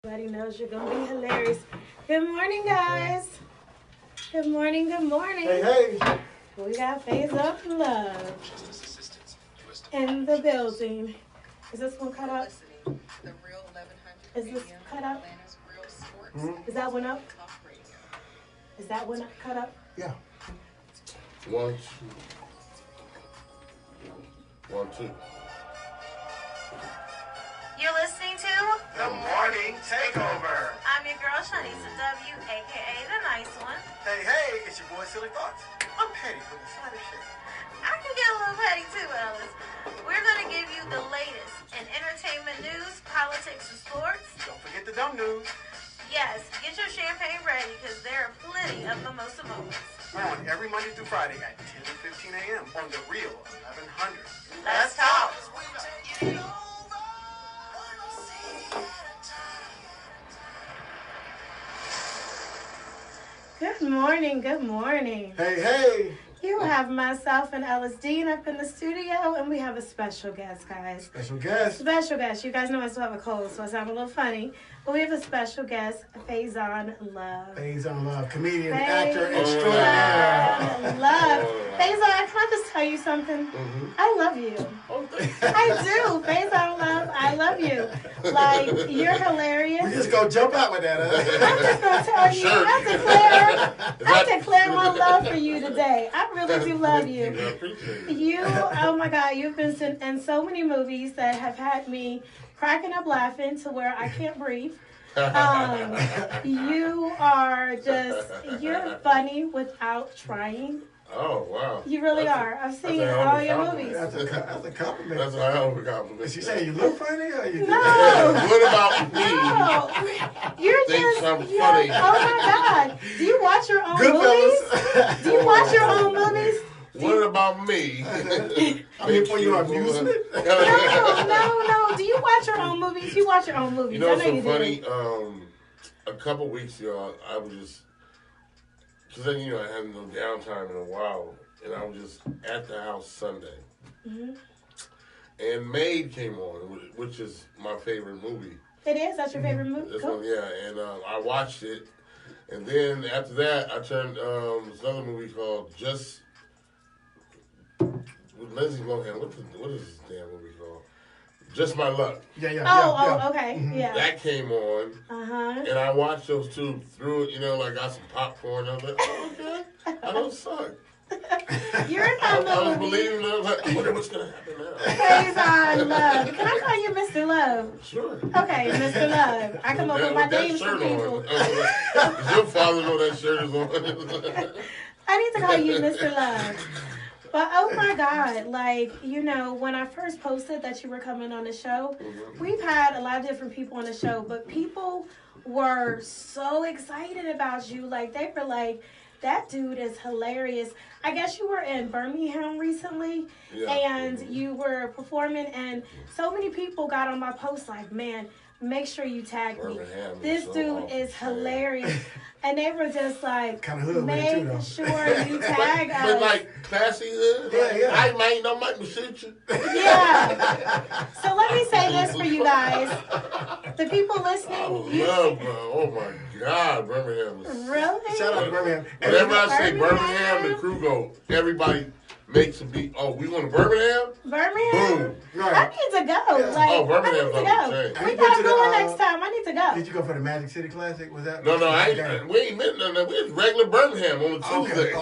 Everybody knows you're gonna be hilarious. Good morning, guys. Good morning. Good morning. Hey. We got Faizon Love in the building. Is this one cut up? Is this cut up? Is that one up? Is that one cut up? Yeah. 1, 2. 1, 2. You're listening to The Morning Takeover. I'm your girl Shanisa W, aka the nice one. Hey, it's your boy Silly Thoughts. I'm petty with a side of shit. I can get a little petty too, Ellis. We're gonna give you the latest in entertainment news, politics, and sports. Don't forget the dumb news. Yes, get your champagne ready because there are plenty of mimosa moments. On every Monday through Friday at 10 and 15 a.m. on the Real 1100. Let's talk. Good morning. Good morning. Hey. You have myself and Ellis Dean up in the studio, and we have a special guest, guys. Special guest. Special guest. You guys know I still have a cold, so I sound a little funny. But we have a special guest, Faizon Love. Faizon Love, comedian, actor extraordinaire. Love. Faizon, can I just tell you something? Mm-hmm. I love you. I do. Faizon Love, I love you. Like, you're hilarious. We just gonna jump out with that, huh? I'm just going to tell you, Sure. I declare my love for you today. I really do love you. I appreciate it. You, oh my God, you've been in so many movies that have had me cracking up laughing to where I can't breathe. You are you're funny without trying. Oh, wow. You really are. I've seen a hell of all a your compliment. movies. That's a compliment. That's a hell of a compliment. Did she say you look funny or you No. What about me? No, you're Think just, I'm you're, funny. oh my God. Do you watch your own movies? Goodfellas. Do you watch your own movies? What about me? I mean, for your amusement. No. Do you watch your own movies? You watch your own movies. You know I what's know so you funny? do. A couple weeks ago, I was just, because then, I hadn't no downtime in a while, and I was just at the house Sunday. Mm-hmm. And Maid came on, which is my favorite movie. It is? That's your favorite movie? This Cool. one, yeah, and I watched it, and then after that, I turned this other movie called with Lindsay Lohan. What is this damn movie called? Just My Luck. Yeah. Okay. Mm-hmm. Yeah. That came on, and I watched those two through it. I got some popcorn. I was like, oh, okay, I don't suck. You're in I that was movie. believing it. I was like, I wonder what's gonna happen now. Faizon Love. Can I call you Mr. Love? Sure. Okay, Mr. Love. I come up with my names for people. Does your father know that shirt is on? I need to call you Mr. Love. But oh my God, when I first posted that you were coming on the show, we've had a lot of different people on the show, but people were so excited about you. Like, they were like, that dude is hilarious. I guess you were in Birmingham recently, and you were performing, and so many people got on my post like, man, make sure you tag me. This dude is hilarious. And they were just like, kind of hood make too, though. sure you tag us. But like classy hood? Yeah. I might not make me shoot you. Yeah. So let me say this for you guys. The people listening. Oh my God, Birmingham is... Really? Shout out to Birmingham. Whenever I say Birmingham, the crew go, everybody makes a beat. Oh, we going to Birmingham? Birmingham? Boom. Right. I need to go. Yeah. Like, Birmingham's I off need the to go. chain. We You been gotta to go the, next time. I need to go. Did you go for the Magic City Classic? Was that? No, we ain't been none of that. We was regular Birmingham on a Tuesday.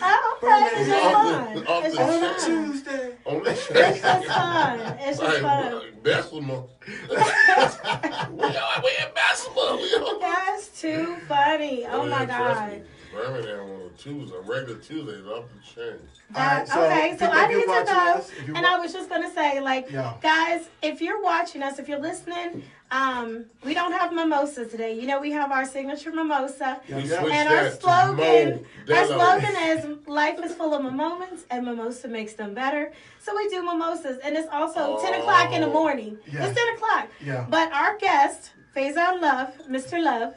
Oh, okay. It's just fun. Off It's the just On fun. Tuesday. On the It's just fun. It's just fun. Bessemer. we in Bessemer. That's too funny. Oh my God. Birmingham on a Tuesday, regular Tuesdays off the chain. Okay, so I need to go. And I was just going to say, guys, if you're watching us, if you're listening, we don't have mimosa today. We have our signature mimosa. And our slogan is, life is full of moments and mimosa makes them better. So we do mimosas. And it's also 10 o'clock in the morning. Yeah. It's 10 o'clock. Yeah. But our guest, Faizon Love, Mr. Love,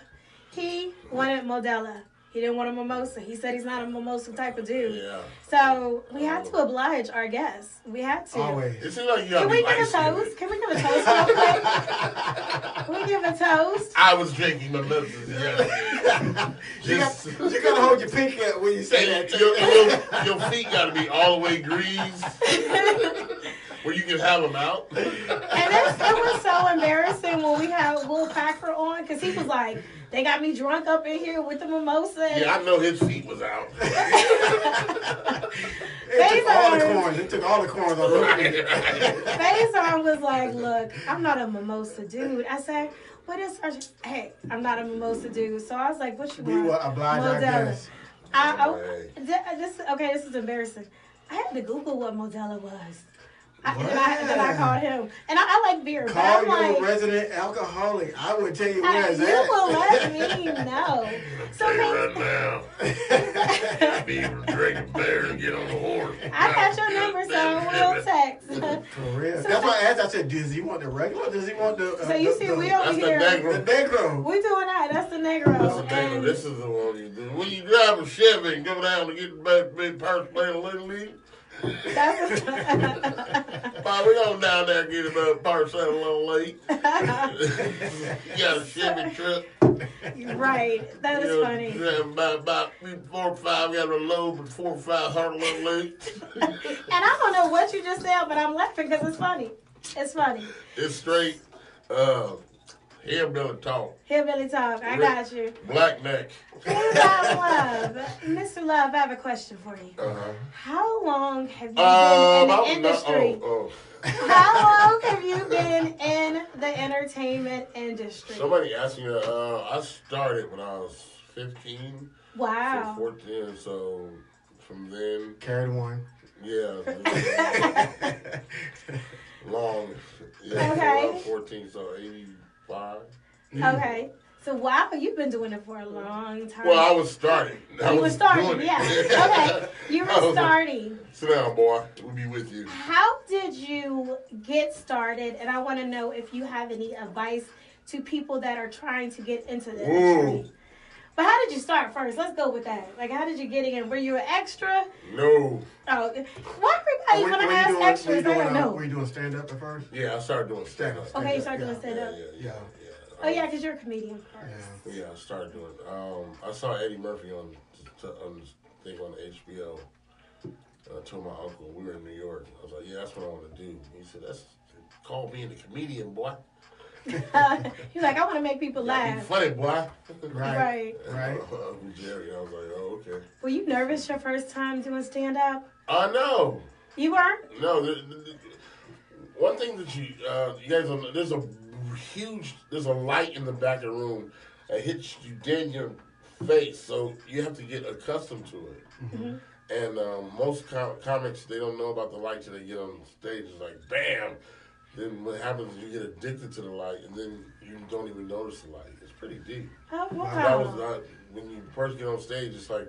he wanted Modelo. He didn't want a mimosa. He said he's not a mimosa type of dude. Yeah. So we had to oblige our guests. We had to. Always. It seems like you gotta Can we be give a light-skinned. toast? Can we give a toast real quick? Can we give a toast? I was drinking my medicine. Yeah. You gotta hold your pinky up when you say that. Your feet gotta be all the way greased where you can have them out. And it was so embarrassing when we had Will Packer on because he was like, they got me drunk up in here with the mimosa. Yeah, I know his feet was out. It took all the corns. It took all the corns on the Faizon was like, look, I'm not a mimosa dude. I said, what is her? Hey, I'm not a mimosa dude. So I was like, what you We want? will oblige our Modelo. guests. This is embarrassing. I had to Google what Modelo was. Then I called him. And I like beer. But Call I'm your like, resident alcoholic. I would tell you where it's you at. will let me know. So Hey, man, right now, I'll be able to drink a beer and get on the horse. I got your number, so we'll text. For real. That's why I asked. I said, does he want the regular or does he want the... So you see, we over That's the here. negro. The Negro. We doing that. That's the Negro. That's the negro. And This is the one you do. When you drive a Chevy and go down to get the big purse plate of Little League, that's Bob, we go down there and get a purse plate of Little League. You got a Chevy truck. right. That is funny. About 4 or 5, got a load with 4 or 5 hard Little League. And I don't know what you just said, but I'm laughing because it's funny. It's funny. It's straight hillbilly talk. Hillbilly talk. I got you. Black neck. Faizon Love. Mr. Love, I have a question for you. Uh-huh. How long have you been in the industry? How long have you been in the entertainment industry? Somebody asked me, I started when I was 15. Wow. So 14, so from then, Carried one. yeah. Long. Yeah, Okay. so I was 14, so 85. Okay. So wow, you've been doing it for a long time. Well, I was starting. You were starting, doing it. yeah. Okay. You I were was- starting. Sit down, boy. We'll be with you. How did you get started? And I want to know if you have any advice to people that are trying to get into the industry. But how did you start first? Let's go with that. Like, how did you get in? Were you an extra? No. Oh, why everybody want to ask extras? I don't know. Were you doing stand-up at first? Yeah, I started doing stand-up. Okay, you started doing Yeah, stand-up. yeah. Oh, yeah, because you're a comedian first. Yeah. Yeah, I started doing. I saw Eddie Murphy on thing on HBO. I told my uncle we were in New York. I was like, "Yeah, that's what I want to do." He said, "That's call being a comedian, boy. He's like, I want to make people Be laugh. funny, boy." Right. Right. Uncle Jerry. I was like, "Oh, okay." Were you nervous your first time doing stand-up? No, You weren't? no. One thing that you guys don't know, there's a light in the back of the room that hits you dead in your face, so you have to get accustomed to it. Mm-hmm. And most comics, they don't know about the light till they get on stage. It's like, bam! Then what happens is you get addicted to the light, and then you don't even notice the light. It's pretty deep. Oh, wow. That was when you first get on stage. It's like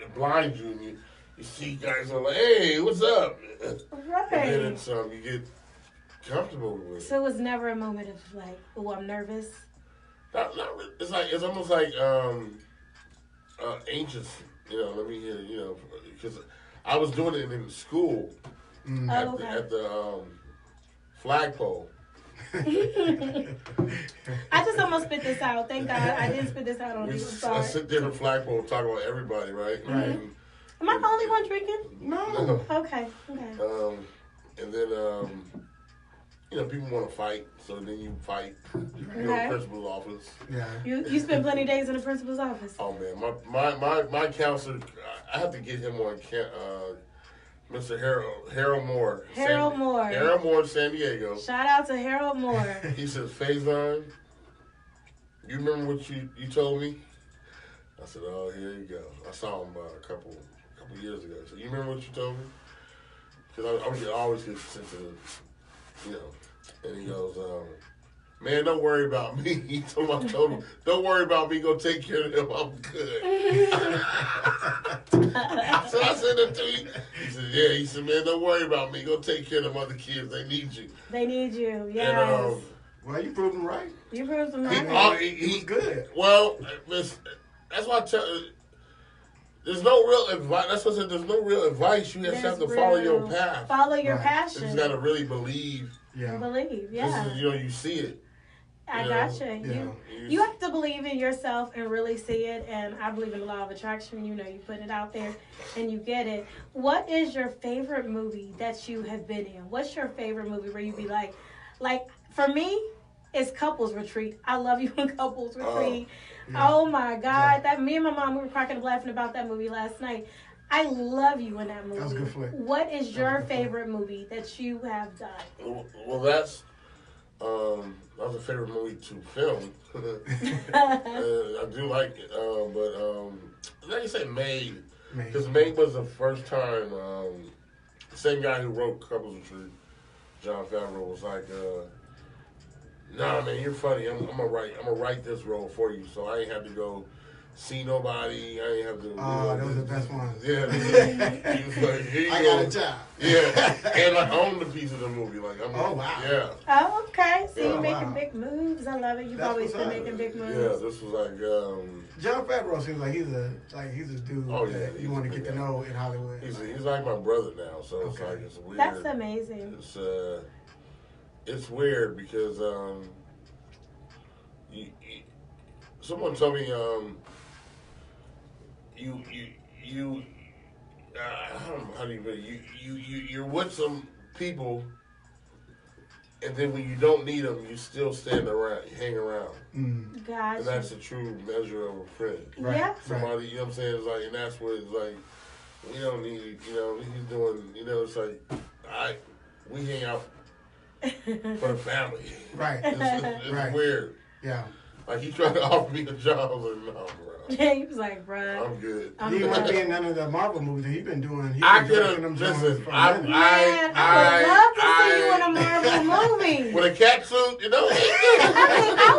it blinds you, and you see guys are like, "Hey, what's up?" And then Right. it's you get comfortable with it. So it was never a moment of like, oh, I'm nervous. Not really. It's almost like ancient. Let me hear. Because I was doing it in school at the flagpole. I just almost spit this out. Thank God I didn't spit this out on you. I'm I sorry. sit there at the flagpole talk about everybody, right? Right. Am I the only one drinking? No. Okay. And then people want to fight, so then you fight. You go to Okay. the principal's office. Yeah. You spent plenty of days in the principal's office. Oh man, my counselor, I have to get him on Mr. Harold Moore. Harold Moore. Harold Moore in San Diego. Shout out to Harold Moore. He says, Faizon, you remember what you told me? I said, oh, here you go. I saw him a couple years ago. So you remember what you told me? Because I always get sensitive, And he goes, man, don't worry about me. He told him, don't worry about me. Go take care of them. I'm good. So I said that to him. He said, yeah. He said, man, don't worry about me. Go take care of them other kids. They need you. They need you. Yes. And, Well, you proved him right. You proved them right. He's good. well, that's why I tell. there's no real advice. That's what I said. There's no real advice. You just have to follow your path. Follow your Right. passion. You just gotta really believe. Yeah. Believe, yeah. This is, you know, you see it. I You gotcha. know, You have to believe in yourself and really see it. And I believe in the law of attraction. You know, you put it out there and you get it. What is your favorite movie that you have been in? What's your favorite movie where you be like for me, it's Couples Retreat. I love you in Couples Retreat. Yeah. Oh my God, that me and my mom, we were cracking up laughing about that movie last night. I love you in that movie. That was a good flick. What is your favorite movie that you have done? Well, that's that was a favorite movie to film. I do like it, but like you say, Made, because Made was the first time. The same guy who wrote Couples Retreat, John Favreau, was like, "Nah, man, you're funny. I'm gonna write this role for you, so I ain't have to go see nobody. I ain't have to." Oh, those are the best ones. Yeah, he was like, "Here you I go." got a job. Yeah, and I own the piece of the movie. Like, Oh, wow. Yeah. Oh, okay. So you're Oh, making wow. big moves. I love it. You've That's always what's been up. making big moves. Yeah, this was like, John Favreau seems like he's a dude Oh, yeah, that he's you want to a get big to guy. know in Hollywood. he's like my brother now, so it's Okay. like, it's weird. That's amazing. It's weird because, someone told me, I don't know how do you put it, you're with some people, and then when you don't need them, you still stand around, you hang around. And Gotcha. that's a true measure of a friend. Right. Yeah. Somebody, you know what I'm saying? It's like, and that's what it's like, we don't need, you know, he's doing, you know, it's like, we hang out for the family. Right. It's Right. weird. Yeah. Like, he tried to offer me a job. I was like, no, bro. Yeah, he was like, bruh. I'm good. I'm He won't good. be in none of the Marvel movies that he's been doing. He's I been could directing have, them listen, joints for a I minute. Man, I would love to see you in a Marvel movie. with a cat suit, you know? I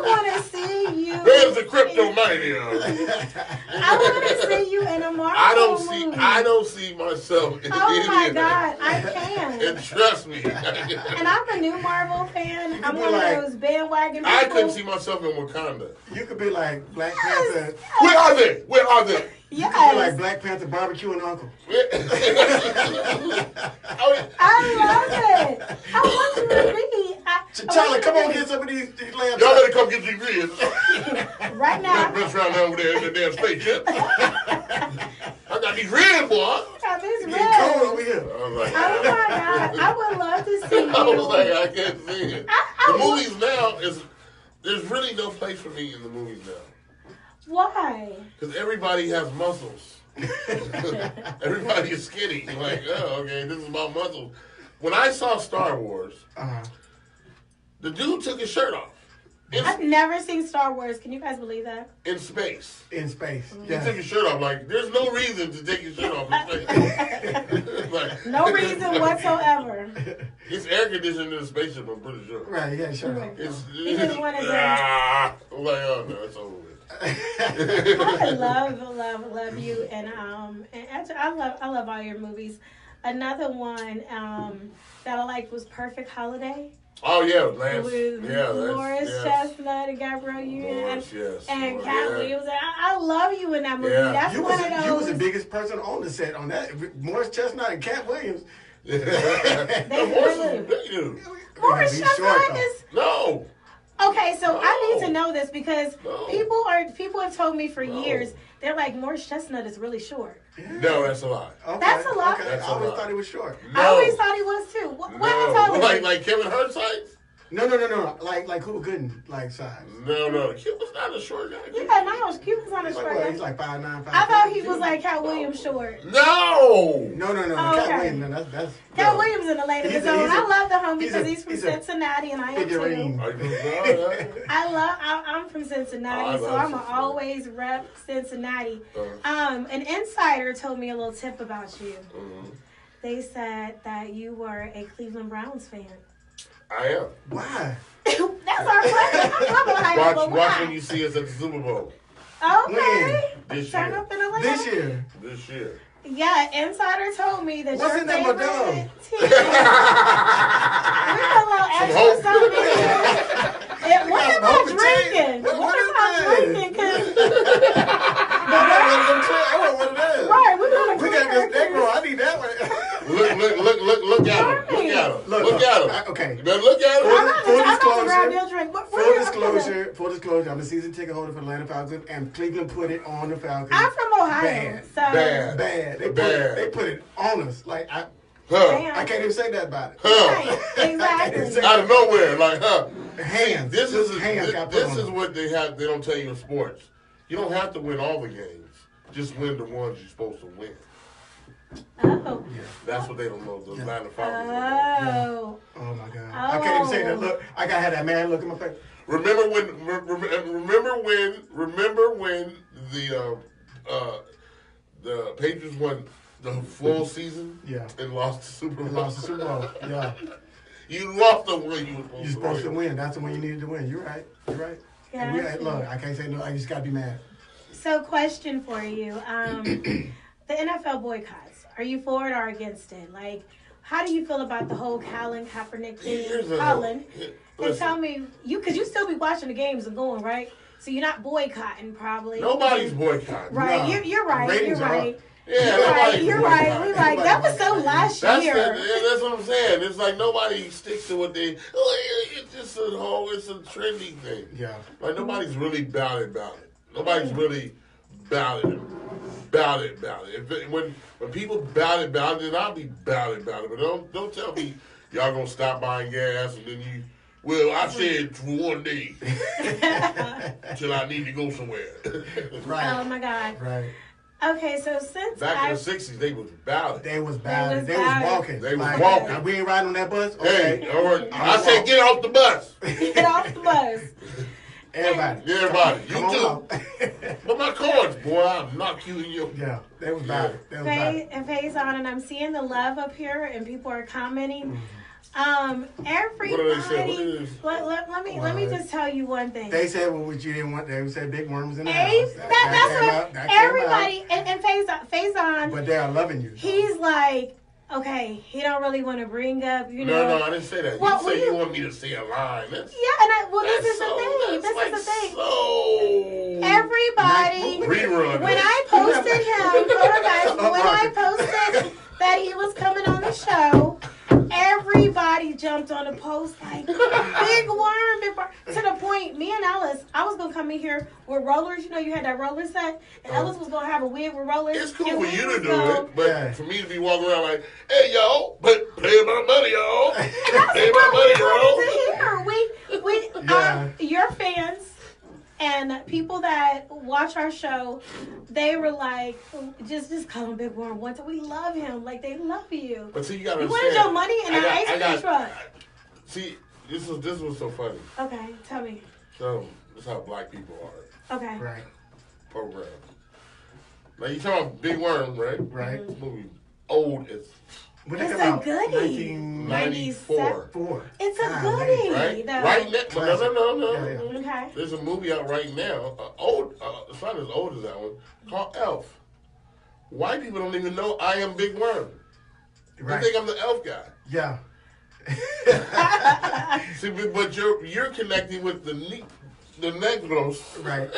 want to see you. There's the Kryptomania. I want to see you in a Marvel movie. I don't see myself in Oh any my of God, that. I can. And trust me. And I'm a new Marvel fan. I'm be one like- of those bandwagon people. I couldn't see myself in Wakanda. You could be like Black Panther. Where are they? Where are they? You could be like Yes. Black Panther barbecuing Uncle. I love it. I want you to be. T'Challa, come on, get some of these lambs. Y'all better come get your grits. Right now. Best around over there in the damn spaceship. I got these ribs, boy. Got this You get cold red. over here. I was like, Oh my God. I would love to see you. I was like, I can't see it. I The would- movies now there's really no place for me in the movies now. Why? Because everybody has muscles. Everybody is skinny. You're like, oh, okay, this is my muscles. When I saw Star Wars, the dude took his shirt off. I've never seen Star Wars. Can you guys believe that? In space. In space. He took his shirt off. Like, there's no reason to take your shirt off in space. Like, No reason whatsoever. it's air conditioned in the spaceship, I'm pretty sure. Right, yeah, sure. He just wanted to- I'm like, oh no, it's over with. I love you, and actually, I love all your movies. Another one that I liked was Perfect Holiday. Oh yeah, Lance. With Lawrence Chestnut and Gabrielle Union and Cat Williams. I love you in that movie. Yeah. That's You one of those. was the biggest person on the set on that. Morris Chestnut and Cat Williams. They really. Morris He's short, Chestnut though. is. No. Okay, so I need No. to know this because No. people have told me for years. They're like, Morris Chestnut is really short. No, that's a lie. Okay, That's a lot. Okay. That's I a always lot. thought he was short. No. I always thought he was too. What I No. told you? Like Kevin Hertz No. Like Cuba Gooden, like size. No. Kid was not a short guy. Yeah, no, Cuba's on a He's like short what? guy. He's like 5'9", 5'10". I thought he was like Cat Williams short. No. No. Oh, Cat okay. Williams, no, that's Cat no. Williams in the late of He's his a- own. he's a- I love the homie he's because a- he's from he's a Cincinnati and I am figurine. too. I'm from Cincinnati, I so love I'm Cincinnati. always rep Cincinnati. An insider told me a little tip about you. They said that you were a Cleveland Browns fan. I am. Why? That's our question. I'm like, but Watch when why? you see us at the Super Bowl Okay. this Turn year. up in Atlanta. This year. This year. Yeah, insider told me that What's your in that favorite Modelo? team. We put a little extra hope. something in here. What am I hope and drinking? tea. What am I What is drinking? 'Cause I want one of those. Bro, a season ticket holder for Atlanta Falcons, and Cleveland put it on the Falcons. I'm from Ohio, Bad. so Bad. They put it on us. Like I can't even say that about it. right, exactly. Out of nowhere, like, Hands. This is Hands what they have. They don't tell you in sports. You don't have to win all the games. Just win the ones you're supposed to win. Oh. Yeah. That's what they don't know. The Atlanta Falcons. Oh. Oh my God. I can't even say that look. I gotta have that man look in my face. Remember when the Patriots won the full season? Yeah. And lost the Super Bowl. Lost the Super Bowl. Yeah. You lost the one you were You're supposed to win. That's the one you needed to win. You're right. And look, I can't say no. I just gotta be mad. So, question for you: the NFL boycotts. Are you for it or against it? Like, how do you feel about the whole Colin Kaepernick thing? And tell me, because you still be watching the games and going, right? So you're not boycotting, probably. Nobody's boycotting. Right? No. You're right. You're right. Yeah, You're right. We like that was so last year. That's what I'm saying. It's like nobody sticks to what they. It's just it's a trendy thing. Yeah. Like nobody's really about it. Nobody's really about it. When people about it, then I'll be about it. But don't tell me y'all gonna stop buying gas and then you. Well, I said for one day till I need to go somewhere. Right. Oh my God. Right. Okay, so since Back in the '60s, they was about it. They was bad. They They was was walking. They was like, walking. We ain't riding on that bus. Okay. Hey, all right. I said get off the bus. get off the bus. Everybody. You Come too. on. But my cards, boy, I'll knock you in your. Yeah, they was bad. They was bad. And Faizon, and I'm seeing the love up here, and people are commenting. Everybody. What do they say? Let me just tell you one thing. They said what you didn't want. They said big worms in the Hey, house. that's what everybody and Faizon. But they are loving you. He's like, okay, he don't really want to bring up, you know. No, I didn't say that. Well, you say you want me to say a line. This is the thing. This is the thing. So Everybody, rerun. when I posted him, hold on guys, when I posted that he was coming on the show, everybody jumped on the post like, big worm, to the point, me and Ellis, I was going to come in here with rollers. You know, you had that roller set, and Ellis was going to have a wig with rollers. It's cool and for we you was to do gonna- it, but for me to be walking around like, hey, y'all, but pay my money, y'all. That's Pay what my we money, wanted to hear. Yeah. Your fans and people that watch our show, they were like, just call him Big Worm once. We love him. Like, they love you. But see, you gotta You understand. wanted your money in an ice cream truck. See, this was so funny. Okay, tell me. So, this is how black people are Okay. Right. programmed. Now, you talking about Big Worm, right? Right. This movie old as When It's they a come out, goodie. 94. 1994. It's a God, goodie. Right? though. Right now. No. Yeah, yeah. Okay. There's a movie out right now, it's not as old as that one, called Elf. White people don't even know I am Big Worm. Right. They think I'm the elf guy. Yeah. See, but you're connecting with the Negros. Right.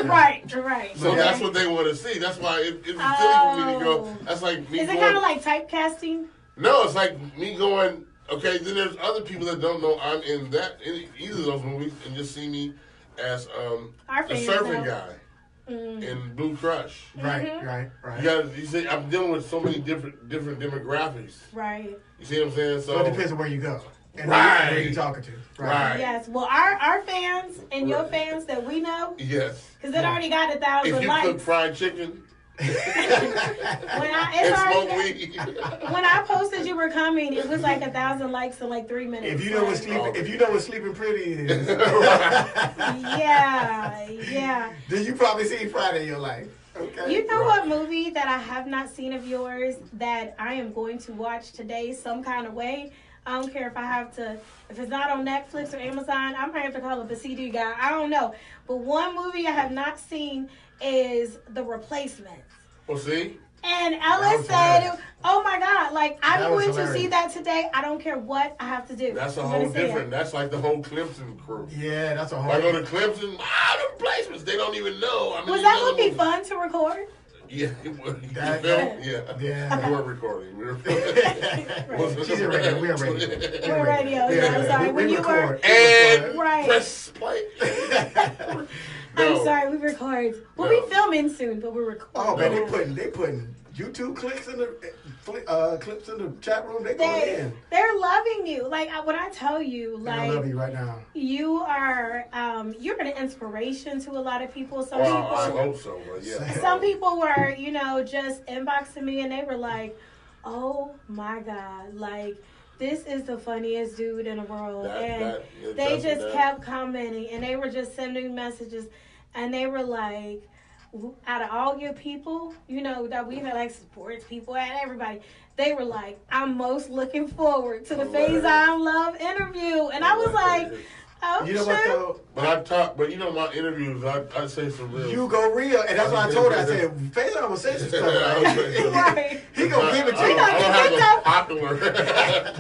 Right. So Okay. that's what they want to see. That's why it's silly for me to go. Oh. That's like me Is it going. kind of like typecasting? No, it's like me going. Okay, then there's other people that don't know I'm in either of those movies and just see me as Our the fans surfing know. guy in Blue Crush. Right. You see, I'm dealing with so many different demographics. Right. You see what I'm saying? So it depends on where you go and Right. who you're talking to. Right. Yes. Well, our fans and your fans that we know, Yes. because it already got 1,000 If you likes. cook fried chicken When and smoke weed. I posted you were coming, it was like 1,000 likes in like 3 minutes. If you know what sleeping pretty is, yeah. then you probably seen Friday in your life. Okay. You know what movie that I have not seen of yours that I am going to watch today some kind of way? I don't care if it's not on Netflix or Amazon, I might have to call up a CD guy. I don't know. But one movie I have not seen is The Replacements. Well, see? And That Ellis was said, hilarious. oh my God, like, I'm That was going to hilarious. see that today. I don't care what I have to do. That's a I'm whole gonna see it. different. That's like the whole Clemson crew. Yeah, that's a If whole. I go to Clemson, the replacements, they don't even know. I mean, Was that going to be fun to record? Yeah, it was. That- Yeah. We weren't recording. We were She's in radio. We're in radio. We're radio. Yeah, I'm sorry. We When you record. were. And Right. press play. No. I'm sorry, we record. We'll be filming soon, but we're recording. Oh man, they putting YouTube clips in the chat room. They going in. They're loving you. Like when I tell you, like I love you right now. You are you're an inspiration to a lot of people. Some people. people, I hope so, but yeah. Some people were, just inboxing me and they were like, "Oh my God, like." This is the funniest dude in the world. They just kept commenting and they were just sending messages and they were like, out of all your people, that we had like sports people and everybody, they were like, I'm most looking forward to the Faizon Love interview. And I was like, oh, you know what though? But my interviews, I say some real. You go real, and that's what I told her. I said, Faizon will say some stuff. Right? He gonna give it to you.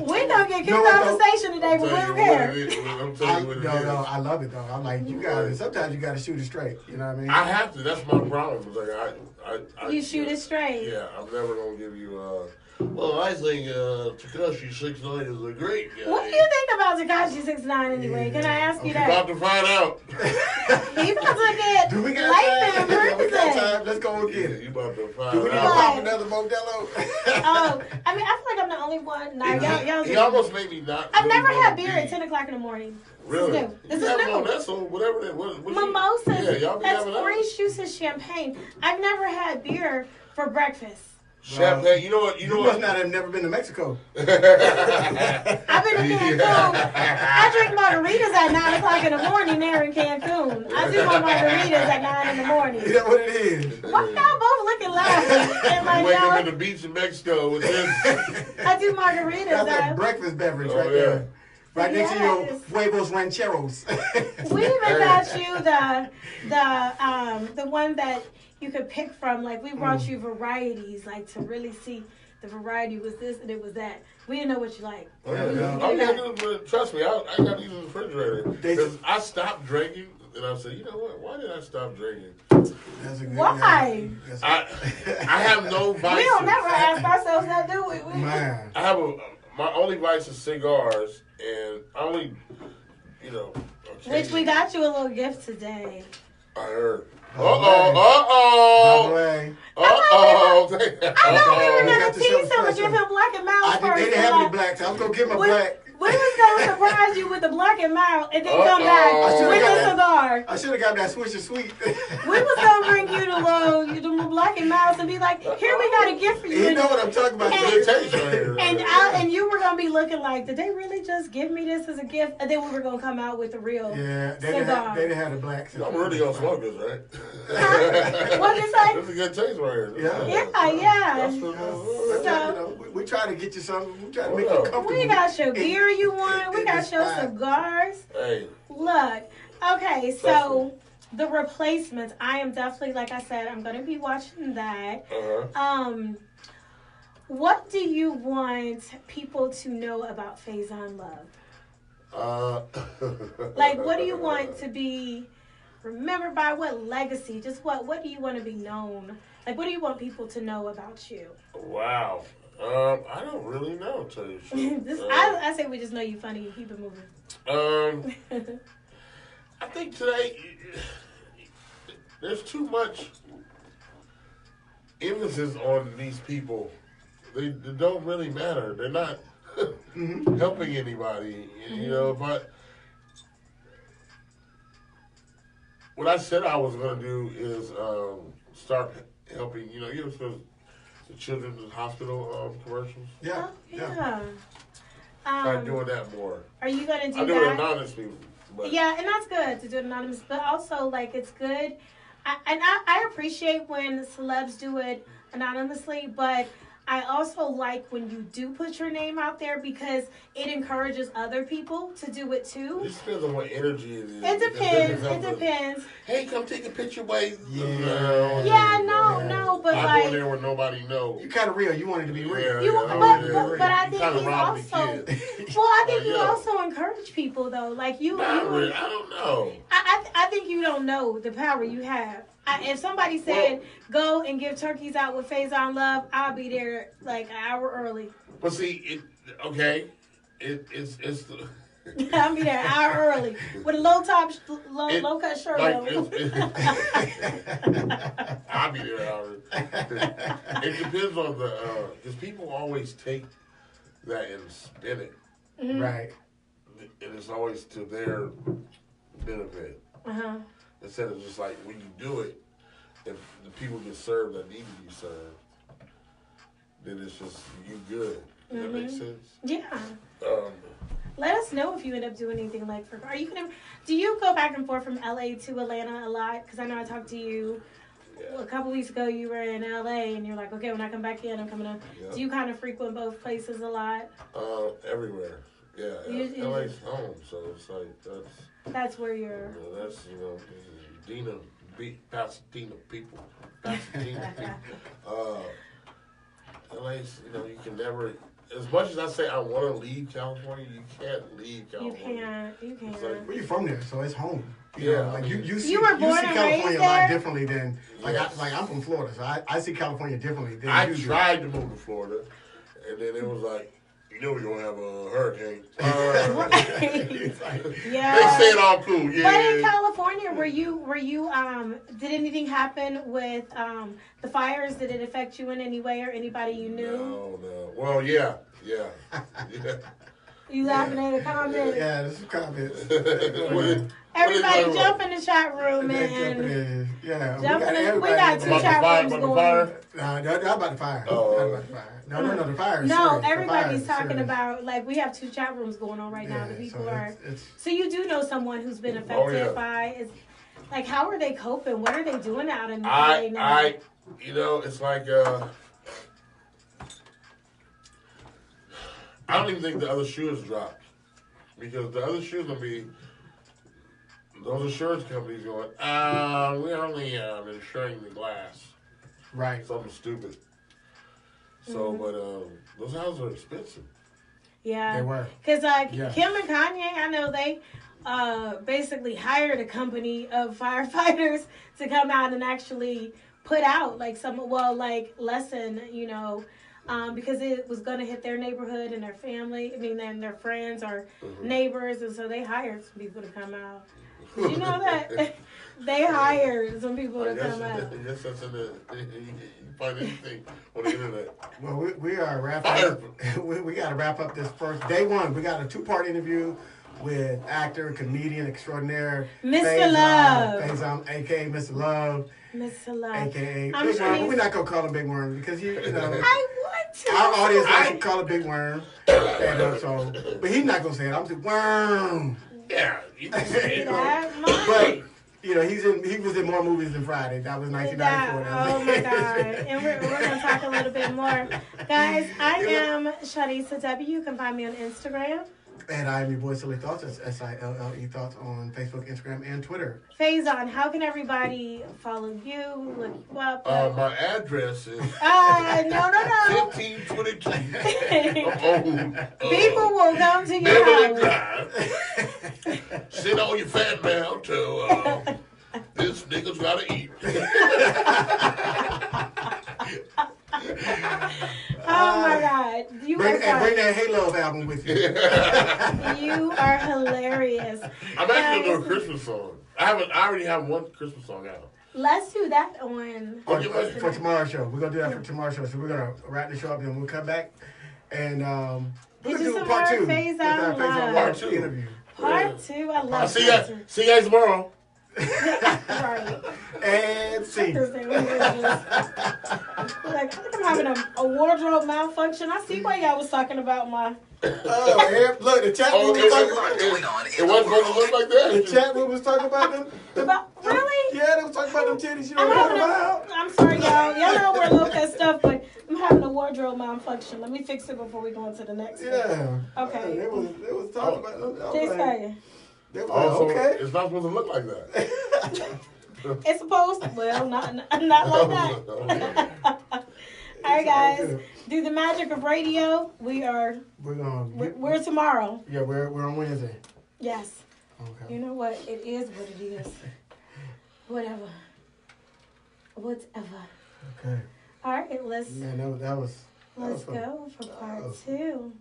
We gonna get kicked off the station today, but we don't care. I'm telling you what it is. No, I love it though. I'm like, you gotta. Sometimes you gotta shoot it straight. You know what I mean? I have to. That's my problem. It's like you shoot it straight. Yeah, I'm never gonna give you. Well, I think Tekashi 6ix9ine is a great guy. What do you think about Tekashi 6ix9ine anyway? Can I ask you that? About to find out. He about to get Do we got time? We got time. Let's go and get it. You about to find out. Do we need to pop another Modelo? Oh, I mean, I feel like I'm the only one. Nah, he almost made me not. I've never had beer at 10 o'clock in the morning. Really? This is new. That's whatever that was. Mimosas. Y'all be That's having orange juice and champagne. I've never had beer for breakfast. Champagne, you know what? You must not have never been to Mexico. I've been to Cancun. I drink margaritas at 9 o'clock in the morning there in Cancun. I do my margaritas at 9 in the morning. Is that what it is? Why y'all both looking laughing? Like, wake up in the beach in Mexico with this. I do margaritas. That's a breakfast beverage right there. Right next to your huevos rancheros. We even got you the one that you could pick from. Like, we brought you varieties, like, to really see the variety was this and it was that. We didn't know what you like. Trust me, I got these in the refrigerator. Because I stopped drinking, and I said, you know what? Why did I stop drinking? That's a good Why? I have no vices. We don't never ask ourselves that, do we? Man. I have my only vice is cigars, and I only, Which we got you a little gift today. I heard. Uh-oh. I thought we were going to tease him and give him black and mild first. They didn't have any black, so I was going to give him a black. We was going to surprise you with the black and mild and then come back with the cigar. I should have got that Swisher Sweet. We was going to bring you the black and mild and be like, here we got a gift for you. You know what I'm talking about. And you were going to be looking like, did they really just give me this as a gift? And then we were going to come out with the real cigar. They didn't have the black cigar. I'm really going to smoke this, right? What'd you say? It's a good taste right here. Yeah. So, we try to get you something. We try to make you comfortable. We got your beer you want. We got your cigars. Hey. Look. Okay, so the replacements. I am definitely, like I said, I'm going to be watching that. What do you want people to know about Faizon Love? Like, what do you want to be remembered by? What legacy? Just what do you want to be known? Like, what do you want people to know about you? Wow. I don't really know, to tell you the truth. I say we just know you funny and keep it moving. I think today there's too much emphasis on these people. They don't really matter. They're not helping anybody, but what I said I was going to do is start helping, the children's hospital commercials. Yeah. Start doing that more. Are you going to do that? I do it anonymously. Yeah, and that's good to do it anonymous. But also, like, it's good. I appreciate when celebs do it anonymously, but I also like when you do put your name out there because it encourages other people to do it too. It depends on what energy it is. It depends. Hey, come take a picture, boy. But I like, go in there where nobody knows. You kind of real. You wanted to be real. But I think you also. Well, I think you also encourage people though. Like you. Really, I don't know. I think you don't know the power you have. If somebody said go and give turkeys out with Faizon Love, I'll be there like an hour early. But see, it's I'll be there an hour early with a low cut shirt Like, on. I'll be there an hour. It depends on because people always take that and spin it. Mm-hmm. Right. And it's always to their benefit. Uh-huh. Instead of just like when you do it, if the people get served that need to be served, then it's just you good. Does that make sense? Yeah. Let us know if you end up doing anything like for. Are you gonna? Do you go back and forth from LA to Atlanta a lot? Because I know I talked to you a couple weeks ago. You were in LA and you're like, okay, when I come back in, I'm coming up. Yeah. Do you kind of frequent both places a lot? Everywhere. Yeah. LA's home, so it's like that's where you're. That's Pasadena people. LA's, you can never. As much as I say I want to leave California, you can't leave California. You can't. Like, well, you're from there, so it's home. Yeah, Like you see, you were born you see and California raised a lot there? differently than Yes. I'm from Florida, so I see California differently than I you do. tried to move to Florida, and then it was like, we're gonna have a hurricane. It's like, Yeah. They say it all cool, yeah. But in California, were you did anything happen with the fires? Did it affect you in any way or anybody you knew? No. Well, yeah. You laughing at a comment? yeah, there's some comments. Everybody jump in the chat room Yeah, and yeah, we got two chat rooms going on. Not about the fire. Oh. Not about the fire. No, the fire is No, serious. everybody's talking serious. about, like, we have two chat rooms going on right now. The people so are. it's So you do know someone who's been affected yeah. by. Like, how are they coping? What are they doing out in LA now? It's like I don't even think the other shoe has dropped because the other shoes will be those insurance companies going, we're only insuring the glass. right. Something stupid. So, but those houses are expensive. Yeah. They were. Because Yeah. Kim and Kanye, I know they basically hired a company of firefighters to come out and actually put out lesson, because it was going to hit their neighborhood and their family. I mean, and their friends or neighbors. And so they hired some people to come out. Did you know that? They hired some people to come out. I guess that's you find anything on the internet. Well, we are wrapping up. We got to wrap up this first day one. We got a 2-part interview with actor, comedian extraordinaire, Mr. Love. Faizon, a.k.a. Mr. Love. Mr. Love. A.k.a. I'm Big sure Worm. he's- We're not going to call him Big Worm because, I want to. our audience likes to call him Big Worm. And, but he's not going to say it. I'm just Worm. Yeah, you can say it. But, he was in more movies than Friday. That was 1994. Oh my God. And we're going to talk a little bit more. Guys, I am Shadisa W. You can find me on Instagram. And I am your boy Silly Thoughts. That's SILLE Thoughts on Facebook, Instagram, and Twitter. Faizon, how can everybody follow you, look you up? My address is No. 1522. People will come to your Beverly house. Drive. Send all your fan mail to this nigga's gotta eat. Oh my God. You Bring are that Halo album with you. You are hilarious. I'm actually gonna do a Christmas song. I already have one Christmas song out. Let's do that on. For tomorrow's show. We're going to do that for tomorrow's show. So we're going to wrap the show up and we'll come back. And we're going to do part 2. With Faizon our Love. Part 2. interview. Part 2. I love I'll see part you guys tomorrow. Right. And scene. Like, I think I'm having a wardrobe malfunction. I see why y'all was talking about my. Look, the chat room was talking about it wasn't supposed to look like that. The chat room was talking about them. Really? Yeah, they was talking about them titties. You know what I'm talking about? I'm sorry, y'all. Y'all know we're look at stuff, but I'm having a wardrobe malfunction. Let me fix it before we go into the next one. Yeah. Okay. They was talking about them. They was Also, like, okay. it's not supposed to look like that. It's supposed to. Well, not like that. All right, guys. Do the magic of radio. We're tomorrow. Yeah, we're on Wednesday. Yes. Okay. You know what? It is what it is. Whatever. Okay. All right, let's that was fun. go for part 2.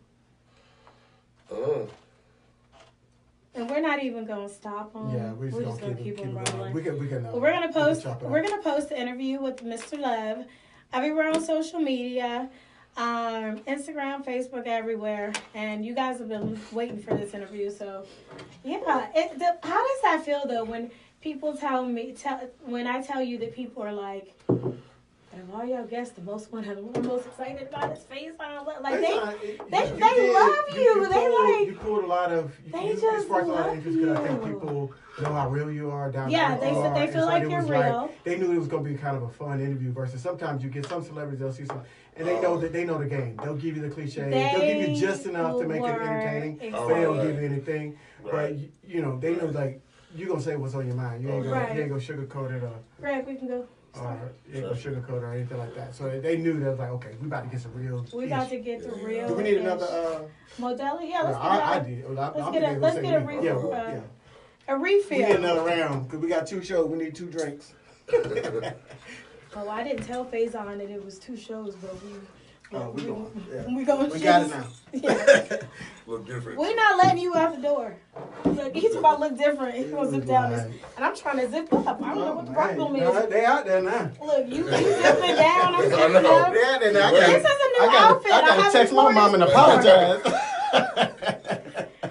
And we're not even gonna stop them. Yeah, we're just gonna keep them it rolling. We can. We're gonna post. We're gonna post the interview with Mr. Love everywhere on social media, Instagram, Facebook, everywhere. And you guys have been waiting for this interview, so yeah. How does that feel though when people when I tell you that people are like, of all y'all guests, the most one I'm most excited about is Faizon Love. Like they love you. You pulled a lot of. You sparked a lot of interest because I think people know how real you are down there. Yeah, they feel like you're real. They knew it was going to be kind of a fun interview versus sometimes you get some celebrities, they'll see some, and they know that they know the game. They'll give you the cliche. They'll give you just enough to make it entertaining, but they don't give you anything. But they know like you're gonna say what's on your mind. You ain't gonna sugarcoat it or. Greg, we can go. You ain't gonna sugarcoat or anything like that. So they knew that was like, okay, we about to get some real. We about to get the real. Do we need another? Modelo? Yeah, let's get a refill. We need another round because we got 2 shows. We need 2 drinks. Oh, I didn't tell Faizon that it was 2 shows, but we got it now. Yeah. Look different. We're not letting you out the door. Look, he's about to look different. He's gonna zip down this, and I'm trying to zip up. I don't know what the problem is. They out there now. Look, you zipping down. I'm zipping up. They out there now. This is a new outfit. I gotta text my mom and apologize.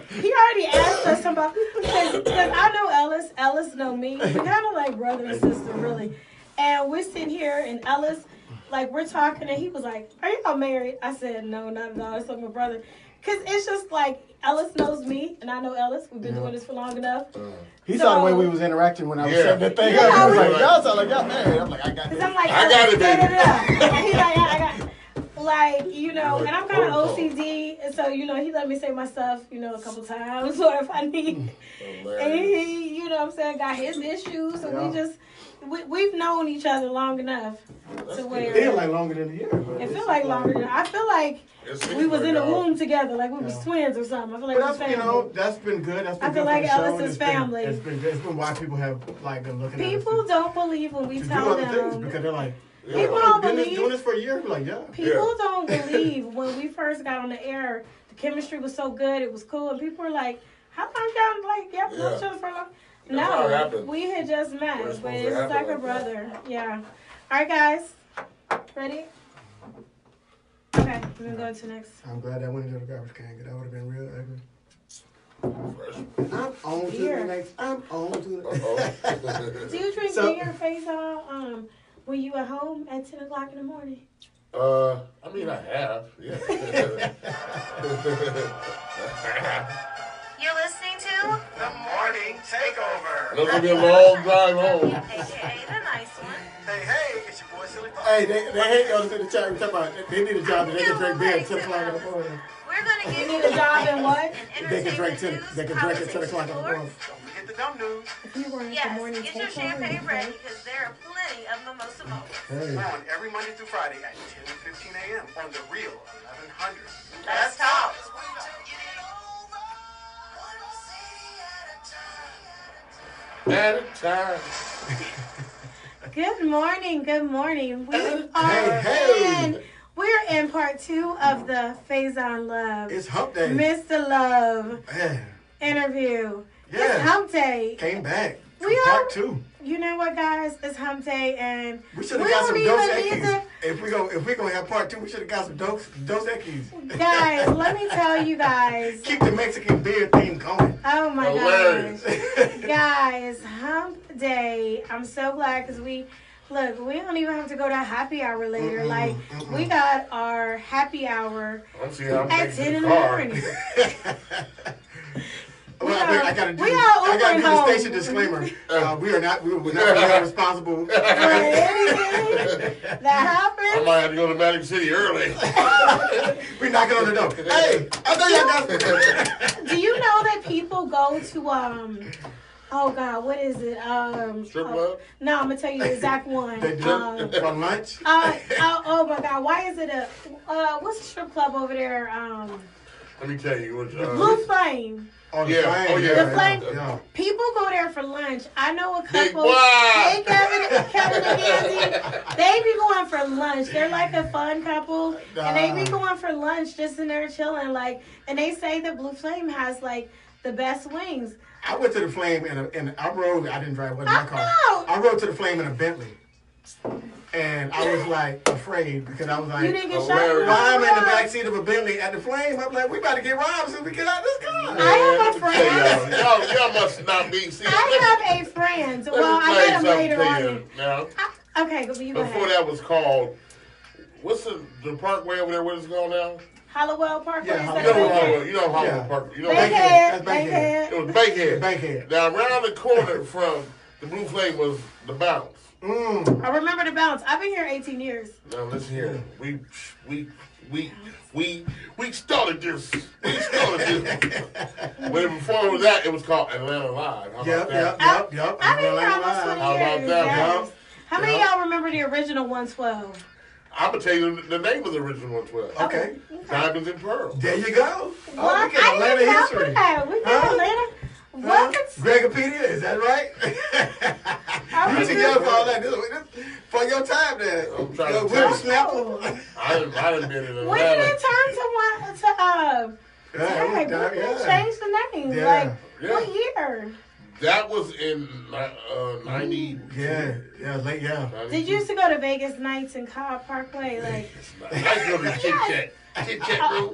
He already asked us about because I know Ellis. Ellis know me. We kind of like brother and sister, really. And we're sitting here, and Ellis, like, we're talking, and he was like, "Are y'all married?" I said, "No, not at all. It's like my brother." Because it's just like Ellis knows me, and I know Ellis. We've been doing this for long enough. He saw the way we was interacting when I was setting that thing up. He was like, "Y'all sound like y'all married." I'm like, "I got this." I'm like, I got it, baby. And he's like, I got. Like, and I'm kind of OCD, and so, he let me say my stuff, a couple times, or if I need. And he, what I'm saying, got his issues, and we've known each other long enough to where. It feel like longer than a year. It feel like longer than, I feel like we was in a womb together, like we was twins or something. I feel like we was family. That's been good. That's been I feel like Ellis's family. It's been why people have, like, been looking at us. People don't believe when we tell them. Because they're like, people don't believe. Doing this for a year? Like, yeah. People don't believe when we first got on the air, the chemistry was so good, it was cool, and people were like, "How long y'all known each other for a long?" No, we had just met, but it's like a brother. Yeah. All right, guys, ready? Okay, we're gonna go to next. I'm glad that went into the garbage can, because that would have been real ugly. I'm on to the next. I'm on to the. Do you drink beer, Faizon? When you at home at 10 o'clock in the morning? I mean, I have, yeah. You're listening to The Morning Takeover. It's gonna be a long drive home. AKA the nice one. Hey, it's your boy Silly Paul. Hey, they hate those in the chat. We talking about they need a job and they can drink beer at 10 o'clock in the morning. We're gonna give You need a job in what? They can drink 10. They can drink at 10 o'clock in the morning. Don't forget the dumb news. If you were at the Yes, morning get your champagne ready because there are plenty of mimosa moments. Hey. On every Monday through Friday at 10:15 a.m. on the Real 1100. Let's talk. At a time. Good morning. Good morning. We're in part 2 of the Faizon Love. It's hump day. Mr. Love Man. interview. Yeah. It's hump day. Came back. Part 2. You know what, guys? It's hump day, and We should have got some Dos Equis. If we gonna have part 2, we should have got some Dos Equis. Guys, let me tell you guys. Keep the Mexican beer thing going. Oh my Hilarious. gosh. Guys, hump day. I'm so glad because we don't even have to go to happy hour later. We got our happy hour at 10 in the morning. Well, I gotta do the station disclaimer. We were not responsible for anything that happened. I might have to go to Magic City early. We're knocking on the door. Hey, I know y'all got. Do you know that people go to oh God, what is it? Strip club? No, I'm gonna tell you the exact one. They do for lunch. Oh my God, why is it what's the strip club over there? Let me tell you. Blue Flame. Oh, yeah. The Flame. Yeah. People go there for lunch. I know a Big couple. boy. Hey, Kevin and Andy. They be going for lunch. They're like a fun couple, and they be going for lunch just in there chilling. And they say that Blue Flame has the best wings. I went to the Flame and I rode. I didn't drive. It wasn't my car. know. I rode to the Flame in a Bentley. And I was like afraid because I was like, You didn't get shot. why am I in the back seat of a Bentley at the Flame? I'm like, we about to get robbed as soon as we get out of this car. I have a friend. Y'all must not be. See, I have a friend. Well, I met him later on. Now, Okay, but you go before ahead. that was called, what's the parkway over there? What is it called now? Hollowell Parkway. Yeah, is that You know right? Hollowell. You know Hollowell Yeah. Parkway. You know Bankhead. That's Bankhead. It was Bankhead. Bankhead. Now around the corner from the Blue Flame was the Bounce. Mm. I remember the bounce. I've been here 18 years. Now listen here. We started this. We started this. When before that, it was called Atlanta Live. How about that? Yep. I've been here almost 20 How about years. that, Yes. huh? How many of Yep. y'all remember the original 112? I'm gonna tell you the name of the original 112. Okay. Diamonds and Pearls. There you go. What? Oh, we get I Atlanta didn't know history. that. We got Huh? Atlanta. Huh? What? Gregopedia, is that right? You too young for all that. This for your time there. I'm trying Your to tell you. whippersnapper. I done been in When did Atlanta. it turn to Yeah, change the name? Yeah. Like, Yeah. what year? That was in 90. late, yeah. Did you used to go to Vegas nights in Cobb Parkway? Like, I go to Kit Kat. Kit Kat room.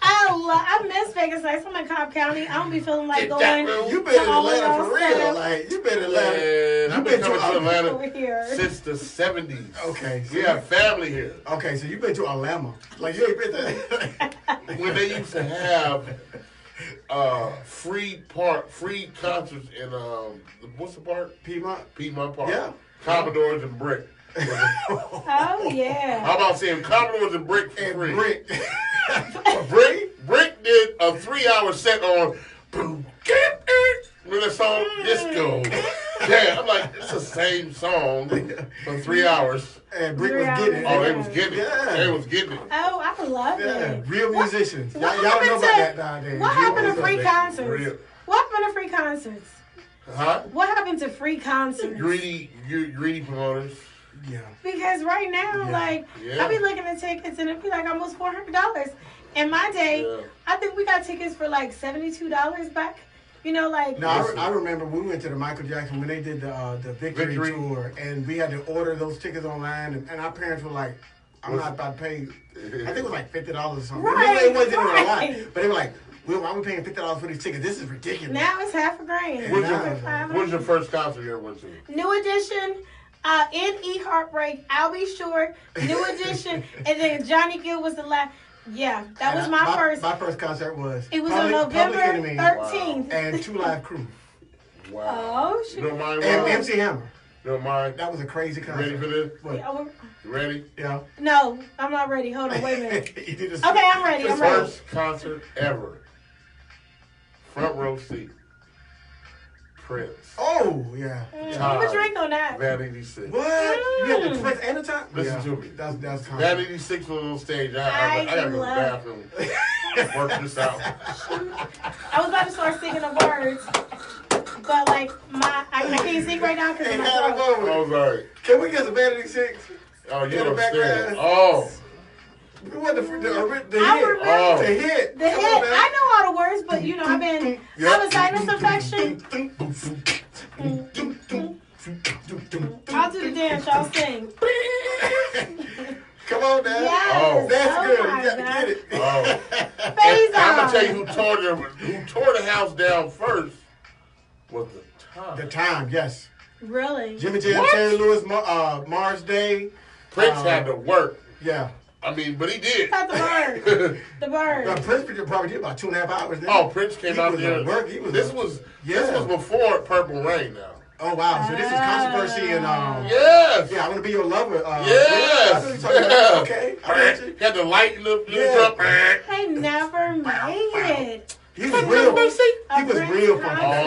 I miss Vegas nights. I'm in Cobb County. I don't be feeling like Kit going Kat room. You been in to all of Atlanta y'all for real. stuff Like, you been in Atlanta. Man, I've You been been coming to over Atlanta here. since the 70s. Okay. So We have family here. Okay, so you been to Alabama. Like, you ain't been there. When they used to have free concerts in what's the park? Piedmont Park. Yeah. Commodores and Brick. Oh, yeah. How about saying Commodores and Brick for And free? Brick. Brick did a 3-hour set on Boom Get It. Remember that song? Disco. Yeah, I'm like, it's the same song for 3 hours. And Brick 3 was getting it. Oh, they was getting it. Yeah. They was getting it. Oh, I love Yeah, it. real musicians. Y'all What don't know happened about to- that nowadays. What Real happened to free musicians. concerts? Real. What happened to free concerts? Huh? What happened to free concerts? Greedy promoters. Yeah. Because right now, Yeah. like, Yeah. I be looking at tickets and it be like almost $400. In my day, Yeah. I think we got tickets for like $72 back. You know, like, No, I remember we went to the Michael Jackson when they did the Victory tour, and we had to order those tickets online, and our parents were like, "I'm not about to pay." I think it was like $50 or something. Right, It wasn't even a lot, right. but they were like, "Why are we paying $50 for these tickets? This is ridiculous." now it's half a grand. When's Nah. when's your first concert you ever went to? New Edition, N.E. Heartbreak, I'll Be Short, New Edition, and then Johnny Gill was the last. Yeah, that was my first. My first concert was. It was Public on November Enemy 13th. and Two Live Crew Wow. Oh, You don't mind? and Ron? MC Hammer. You don't mind? That was a crazy You concert. ready for this? What? You ready? Yeah. No, I'm not ready. Hold on, wait a minute. You did this- Okay, I'm ready. I'm ready. First concert ever. Front row seat. Prince. Oh yeah. Give a drink on that. Van 86. What? You had the Prince and the time? Listen to me. That's Van concert. 86 was on stage. I gotta go to the bathroom. Work this out. I was about to start singing the words, but like I can't sing right now because of Hey, my had a throat. moment. Oh, sorry. Can we get some Vanity Six? Oh, In you the upstairs. background. Oh. What the I hit? remember Oh. The hit. the Come hit. on, man. I know all the words, but you know I have a sinus infection. I'll do the dance. Y'all sing. Come on now. Yes. Oh. That's Oh good. my You got to God. get it. Oh. Faizon. I'm gonna tell you who tore the house down first was the Time. The time, yes. Really? Jimmy Jam, What? Terry Lewis, Mars Day. Prince had to work. Yeah. I mean, but he did. Got the bird. The bird. Prince probably did about 2.5 hours then. Oh, Prince came He out was there. at work. This was before Purple Rain. Now. Oh, wow. So this is controversy and Yes. yeah, I'm gonna be your lover. Yes. I know you're talking about. Okay. I got you. He had the light in the Yeah. up. I never made it. He was real. He A was Prince real funky. concert. He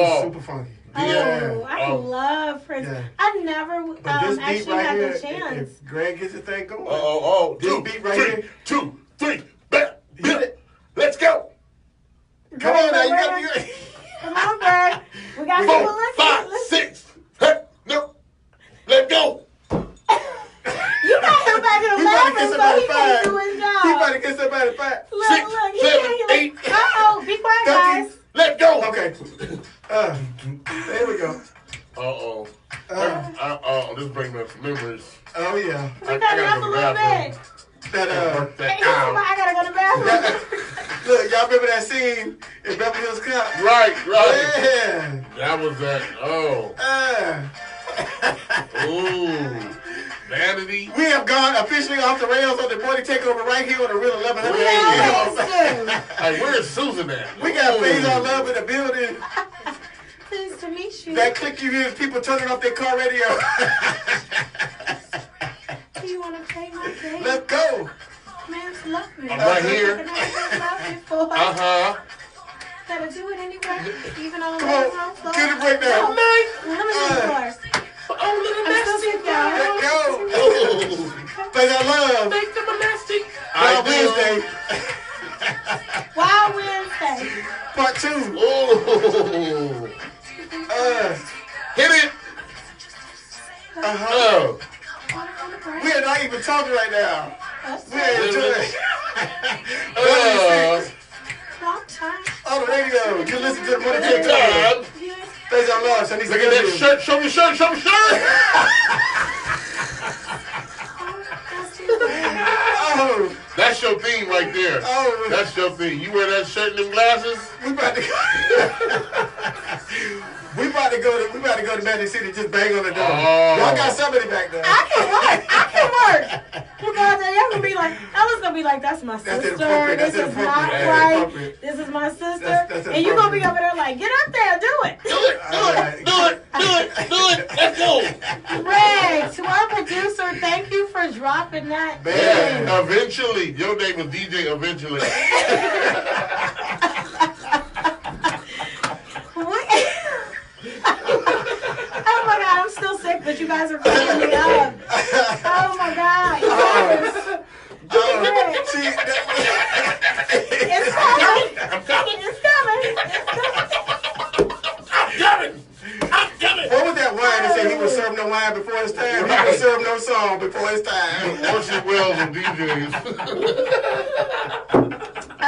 was super funky. Oh, I Oh. love Prince. Yeah. I never But this beat actually right had here, the chance. if Greg gets his thing going. This beat right here. 2, 3, back, Hit it. let's go. Come on now, you Bird, got to Come on, Bird. We got 4, people 5, listening. 6. Hey, no, let's go. You got him back in the He about to bathroom get so somebody he can fired. do his He job. about to get somebody fired. Look, 6, look, he 7, can't 8. Uh-oh, be quiet, 13. guys. There we go. Uh-oh. This brings up some memories. Oh, yeah. We got it up a little bit. That, I gotta go to the bathroom. look, y'all remember that scene in Beverly Hills Cop? Right. Yeah. That was that. Oh. Ooh. Vanity. We have gone officially off the rails on the morning takeover right here on the Real 1100 We always do. Hey, where's Susan at? We got Faizon Love in the building. Pleased to meet you. That click you hear is people turning off their car radio. Do you want to play my game? Let's go. Man's love me. I'm right here. Gotta do it anyway, even on the Come on, floor. get it right now. Let me do the floor. I'm still sitting down. Let's go. Faizon Love. Make the monastic. Wild Wednesday. Wild Wednesday. Part 2. Ooh. Hit it. Oh. We are not even talking right now. We are enjoying. Long time. On the radio. You listen to the morning takeover. Faizon Love. So Look at that shirt. Show me shirt. Oh. That's your theme right there. Oh. That's your theme. You wear that shirt and them glasses? We about to go to Magic City, just bang on the door. Oh. Y'all got somebody back there. I can work. You guys, y'all gonna be like, Ella's gonna be like, that's my sister. That's This is inappropriate. not That's right. inappropriate. This is my sister. That's and you gonna be over there like, get up there, do it. Do it. Let's go. Greg, to our producer, thank you for dropping that. Yeah, eventually. Your name was DJ Eventually. Oh my God, I'm still sick, but you guys are cracking me up. Oh my God. Yes. See, It's coming. I'm coming. It's coming. I'm coming. what was that wine that said he would serve no wine before his time? He would serve no song before his time. Orchard Wells and DJs.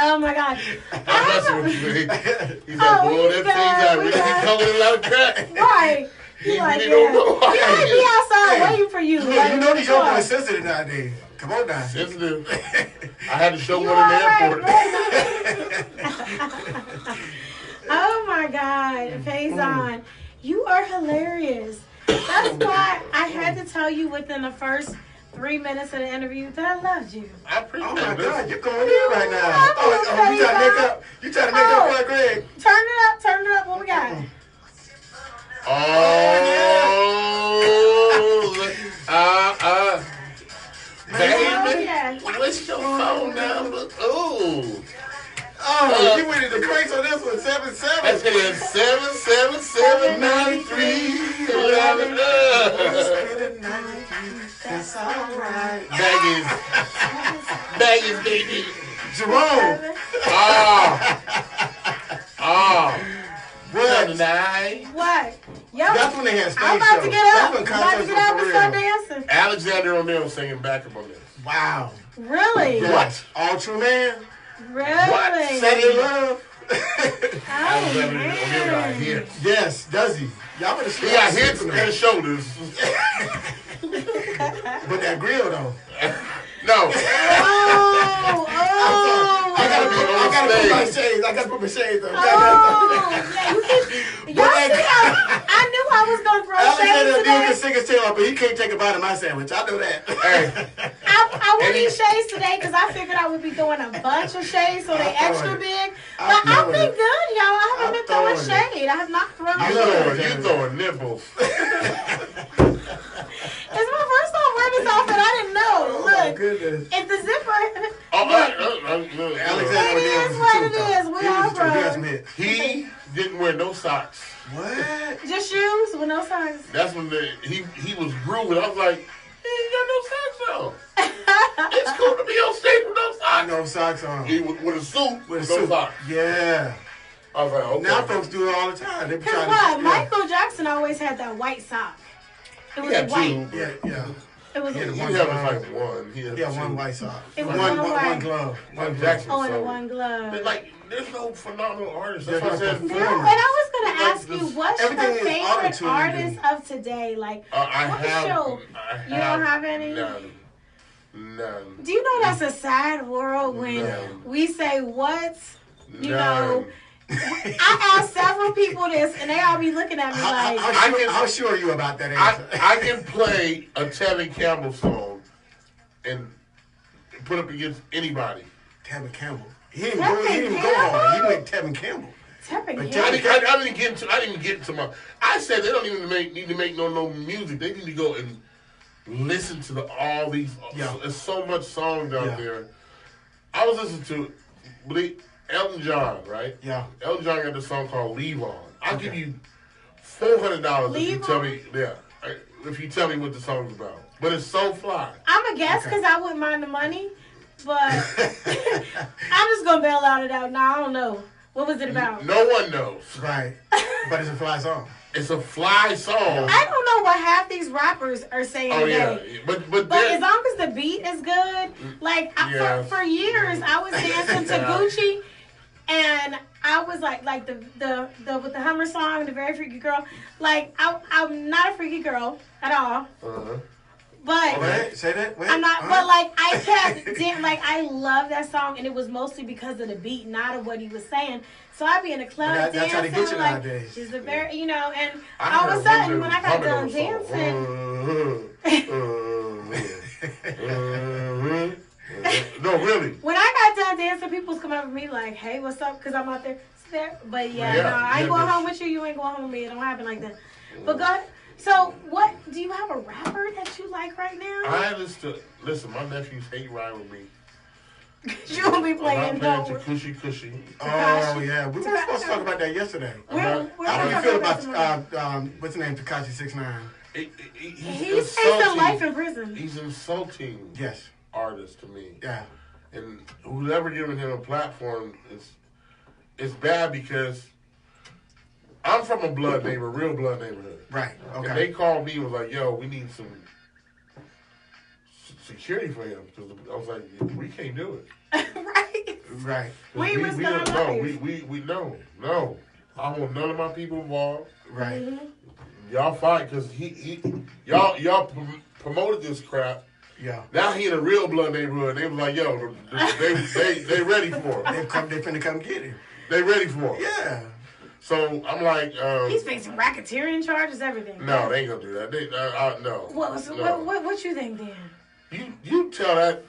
Oh my God. I'm messing with you, man. He said, Oh, boy, that thing's out really be coming in like crack. Right. You like, really don't know. yeah. He might be outside waiting for you. You know these young boys sensitive nowadays. Come on now. Sensitive. I had to show You one in the all airport. right, oh my God, Faizon, you are hilarious. That's why I had to tell you within the first 3 minutes of the interview that I loved you. I appreciate Oh my this. God, you're going in right now. Oh, you trying to make up? You trying to make up for Greg? Turn it up. What we got? Baby, Yeah. what's your phone number? Ooh. Oh, you went into crates on this one, 7-7. That's it, 7779311. That's all right. Baggies, baby. Jerome. What? What? Yo, That's when they had stage I'm about shows. to get up. That's when I'm about to concerts get were up for and real. start dancing. Alexander O'Neal singing backup on this. Wow. Really? What? All True Man. Really? Saturday Love. Oh, Alexander O'Neal got man. hits. Yes, does he? Y'all better He got hits and shoulders. But that grill though. No. I gotta put my shades. I gotta put my shades on. I knew I was gonna throw Alexander shades O'Neal can today. sing his tail off, but he can't take a bite of my sandwich. I know that. Hey, I would eat shades today because I figured I would be throwing a bunch of shades so they extra big. But I've been good, y'all. I haven't been throwing shade. I have not thrown you throwing nipples. It's my first time wearing this outfit. I didn't know. Look, Goodness. it's the zipper. Alexander It is what it is. We all grown. He didn't wear no socks. What? Just shoes with no socks. That's when he was grooving. I was like, he ain't got no socks on. It's cool to be on stage with no socks. No socks on. He with a suit with a no suit. socks. Yeah. I was like, okay. Now folks do it all the time. They be Because trying what? to. Michael Jackson always had that white sock. It was He had white. two. Yeah. It was He had He one had glove. like one. He had Yeah, two. one white sock. It was one one white. glove. Michael Jackson. Oh, and so, one glove. Like there's no phenomenal artist. That's what I said. No, and I was gonna Like ask you, this- what's your everything is favorite auto-tuned artist and- of today? Like, I what have. show? You don't have any? None. Do you know that's a sad world when None. we say what's, you know? None. I asked several people this, and they all be looking at me like, How sure are you about that answer? I can play a Tevin Campbell song and put up against anybody. Tevin Campbell. He didn't go hard. He went Tevin Campbell. Tevin But Campbell. I didn't get to my. I said they don't even need to make no music. They need to go and listen to all these. Yeah. There's so much songs out Yeah. there. I was listening to Elton John, right? Yeah. Elton John got this song called "Leave On." I'll give you $400 if you Leave tell On? me. Yeah, if you tell me what the song's about. But it's so fly. I'm a guess because I wouldn't mind the money, but I'm just gonna bail out of that. No, I don't know. What was it about? No one knows. Right. But it's a fly song. It's a fly song. I don't know what half these rappers are saying Oh yeah, today. but But as long as the beat is good, like Yes. for years I was dancing to Yeah. Gucci, and I was like the with the Hummer song, the Very Freaky Girl. Like I'm not a freaky girl at all, Uh-huh. but Wait, say that. Wait. I'm not. But like I kept like I love that song, and it was mostly because of the beat, not of what he was saying. So I'd be in a club But that's how they dancing, get you like nowadays. she's a very, you know, and I all of a heard sudden one when I got humming done those songs. No, really. When I got done dancing, people was coming up to me like, "Hey, what's up?" Because I'm out there. But yeah, Yeah, no, I ain't yeah, going that's- home with you. You ain't going home with me. It don't happen like that. But go ahead. So, what do you have a rapper that you like right now? I listen. My nephews hate riding with me. You don't be I'm playing not playing no. to cushy. Oh, yeah. We were supposed to talk about that yesterday. We're How do you talking feel about about, what's the name, Tekashi 6ix9ine? He's facing life in prison. He's insulting Yes. artists to me. Yeah. And whoever giving him a platform is bad because I'm from a real blood neighborhood. Right. And Okay. they called me and was like, yo, we need some security for him. Because I was like, we can't do it. Right. Right. We ain't risking our don't know. life. We no. I want none of my people involved. Right. Mm-hmm. Y'all fight because y'all promoted this crap. Yeah. Now he in a real blood neighborhood. They was like, yo, they ready for him. They finna come get him. They ready for him. Yeah. So I'm like, He's facing racketeering charges, everything. no, they ain't gonna do that. No. What you think then? You tell that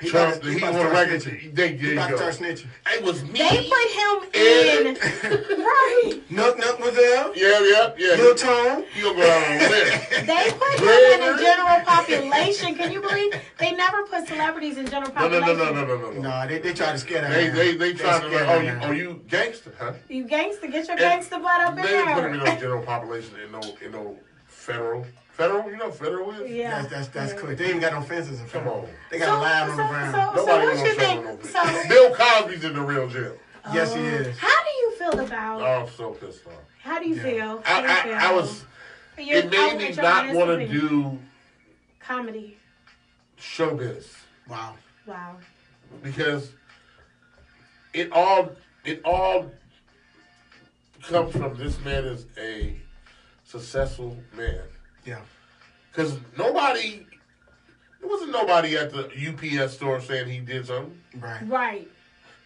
He Trump about that to- he he about want to to start record. snitching. There He you about to go. start snitching. It was me. They put him in. Right. Nook Mazelle. Yeah. Lil Tone. You gonna go out on a limb. They put him in the general population. Can you believe they never put celebrities in general population? No. No, they try to scare that They man. trying to scare like, that man. you gangster, huh? You gangster, get your gangster butt up in They didn't put him in there. no general population in no federal. Federal? You know what federal is? Yeah. That's clear. They ain't got no fences. in front Come of them. on. They got a line on the ground. So Nobody what gonna you show think? no So picture. Bill Cosby's in the real jail. Yes, he is. how do you feel about? Oh, I'm so pissed off. How do you feel? I was. It made me not want to do comedy. showbiz Wow. Wow. because it all comes from this man is a successful man. Yeah. Because there wasn't nobody at the UPS store saying he did something. Right. Right.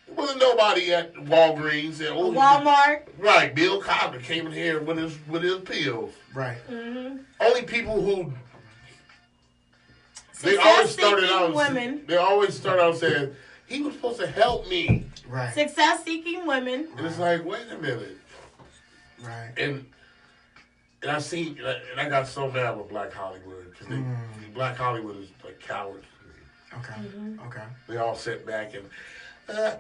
There wasn't nobody at Walgreens saying, "Oh, Walmart. right." Bill Cosby came in here with his pills. Right. Mm-hmm. Only people who they always start out saying he was supposed to help me, Right. Success-seeking women. and it's like, wait a minute, Right. and I got so mad with Black Hollywood because Black Hollywood is like cowards. Okay. Mm-hmm. Okay. They all sit back and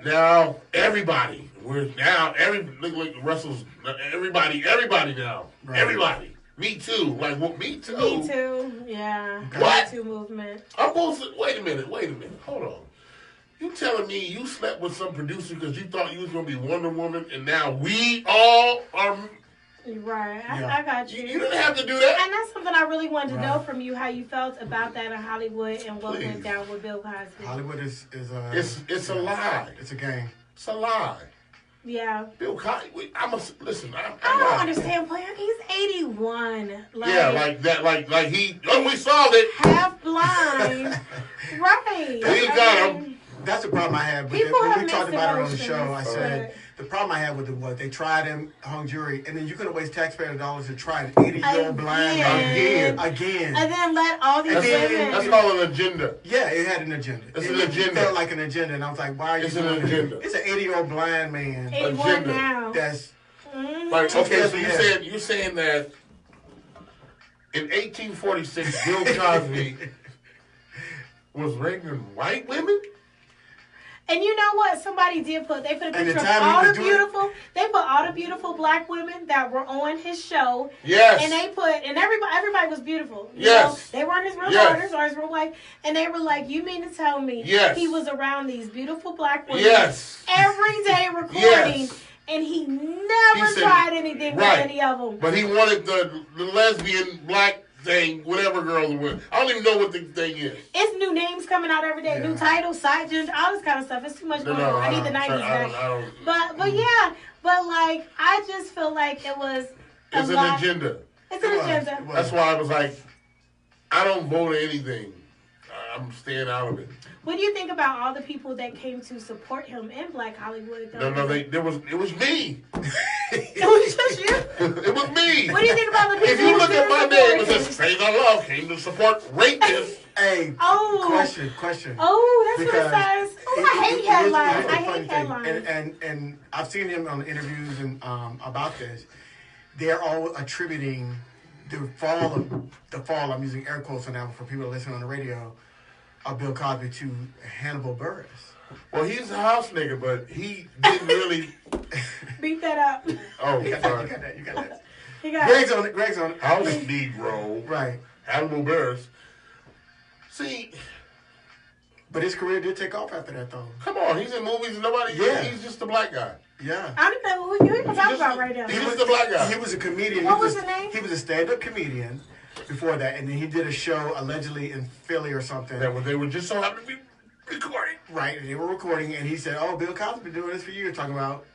now everybody look like Russell's everybody now Right. everybody. Me too. Like what? Me too. Me too. Yeah. What? Me too movement. I'm supposed to wait a minute. Hold on. You telling me you slept with some producer because you thought you was gonna be Wonder Woman, and now we all are. Right. Yeah. I got you. You didn't have to do that. And that's something I really wanted to know Right. from you, how you felt about that in Hollywood and what Please. went down with Bill Cosby. Hollywood is It's a lie. It's a game. It's a lie. Yeah. Bill Cosby. Listen. I don't understand playing. He's 81. Yeah, like that. Like he. Oh, we saw it. Half blind. Right. We got him. That's the problem I had. People When we talked about it on the show, I said but the problem I had with it was they tried him, hung jury, and then you're gonna waste taxpayer dollars to try an 80-year-old blind again. And then let all these women. That's called an agenda. Yeah, it had an agenda. It's an agenda. It felt like an agenda, and I was like, why are you doing an agenda. It's an 80-year-old blind man. 81 agenda. now. That's like okay. So you're saying that in 1846, Bill Cosby was raping white women. And you know what? Somebody did they put a picture of they put all the beautiful black women that were on his show. Yes. And they put, and everybody was beautiful. You yes. know? They weren't his real daughters or his real wife. And they were like, you mean to tell me he was around these beautiful black women every day recording and he never tried anything with any of them. But he wanted the lesbian black thing, whatever girl it was. I don't even know what the thing is. It's new names coming out every day, new titles, side gender, all this kind of stuff. It's too much going on. I need the 90s back. But yeah, but like I just feel like it was an agenda. It's an agenda. That's why I was like, I don't vote anything. I'm staying out of it. What do you think about all the people that came to support him in Black Hollywood? Though? No, it was me. It was just you? It was me. What do you think about the people? If you look at my name, it says Faizon Love came to support rapists. Hey, question. Oh, that's what it says. Oh, I hate headlines. I hate headlines. And I've seen him on interviews and about this. They're all attributing the fall. I'm using air quotes now for people listening on the radio. Of Bill Cosby to Hannibal Buress. Well, he's a house nigga, but he didn't really beat that up. Oh, you got that. You got that. Greg's on it. House Negro. Right. Hannibal Buress. See, but his career did take off after that, though. Come on, he's in movies and nobody. Yeah, he's just a black guy. Yeah. I don't know who you even talking about right now. He was the black guy. He was a comedian. What was his name? He was a stand-up comedian. Before that, and then he did a show allegedly in Philly or something. That they were just so happy to be recording. Right, and they were recording, and he said, "Oh, Bill Cosby's been doing this for years, talking about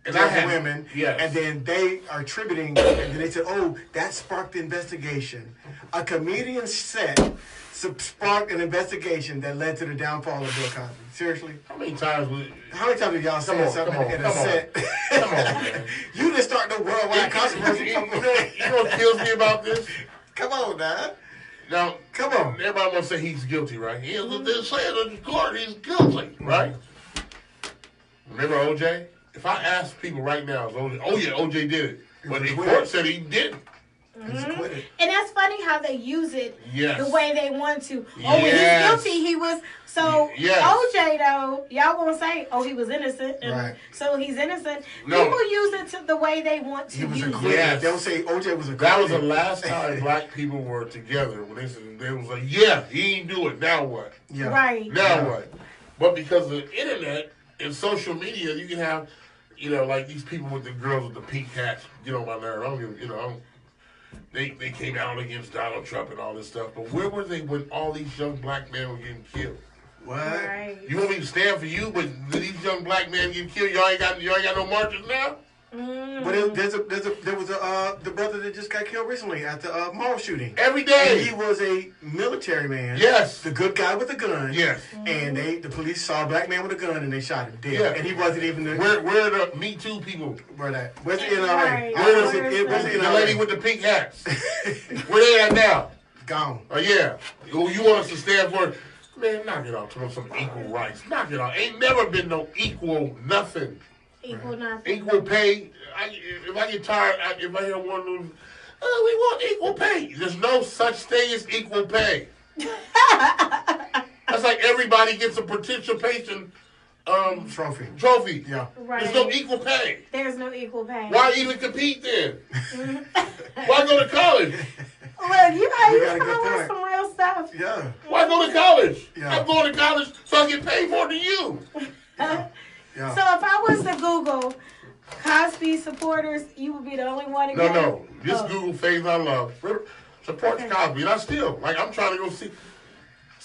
women." Yes. And then they are attributing, and then they said, "Oh, that sparked the investigation. A comedian's set sparked an investigation that led to the downfall of Bill Cosby." Seriously? How many times have y'all said something in a set? Come on, man. You just start the worldwide controversy. You know what kills me about this? Come on, man. Now, come on. Everybody wants to say he's guilty, right? They're saying in the court he's guilty, right? Remember OJ? If I ask people right now, OJ did it. But the court said he didn't. Mm-hmm. And that's funny how they use it the way they want to. Oh, when he's guilty, he was. So OJ, though, y'all gonna say, oh, he was innocent. And so he's innocent. No. People use it to the way they want to use it. Yes. They'll say OJ was a That was the last time black people were together. When they was like, he ain't do it. Now what? Yeah. Right. Now what? But because of the internet and social media, you can have, like these people with the girls with the pink hats, get on my nerve. They came out against Donald Trump and all this stuff, but where were they when all these young black men were getting killed? What? Right. You want me to stand for you, but these young black men getting killed? Y'all ain't got no marches now. But there was the brother that just got killed recently at the mall shooting. Every day. And he was a military man. Yes. The good guy with the gun. Yes. And the police saw a black man with a gun and they shot him dead. Yeah. And he wasn't even the... Where are the Me Too people? Where's the NRA? Right. Where's the lady with the pink hats? Where they at now? Gone. Oh, yeah. You want us to stand for it? Man, knock it off. Talking some equal rights. Knock it off. Ain't never been no equal nothing. Equal nothing. Equal pay. If I get tired, if I hear one of them, we want equal pay. There's no such thing as equal pay. That's like everybody gets a participation trophy. Yeah. Right. There's no equal pay. There's no equal pay. Why even compete then? Why go to college? Look, you come up with some real stuff. Yeah. Why go to college? Yeah. I'm going to college so I get paid more than you. Yeah. So if I was to Google Cosby supporters, you would be the only one to No. Just Google Faizon Love. Supports Cosby. And I'm trying to go see.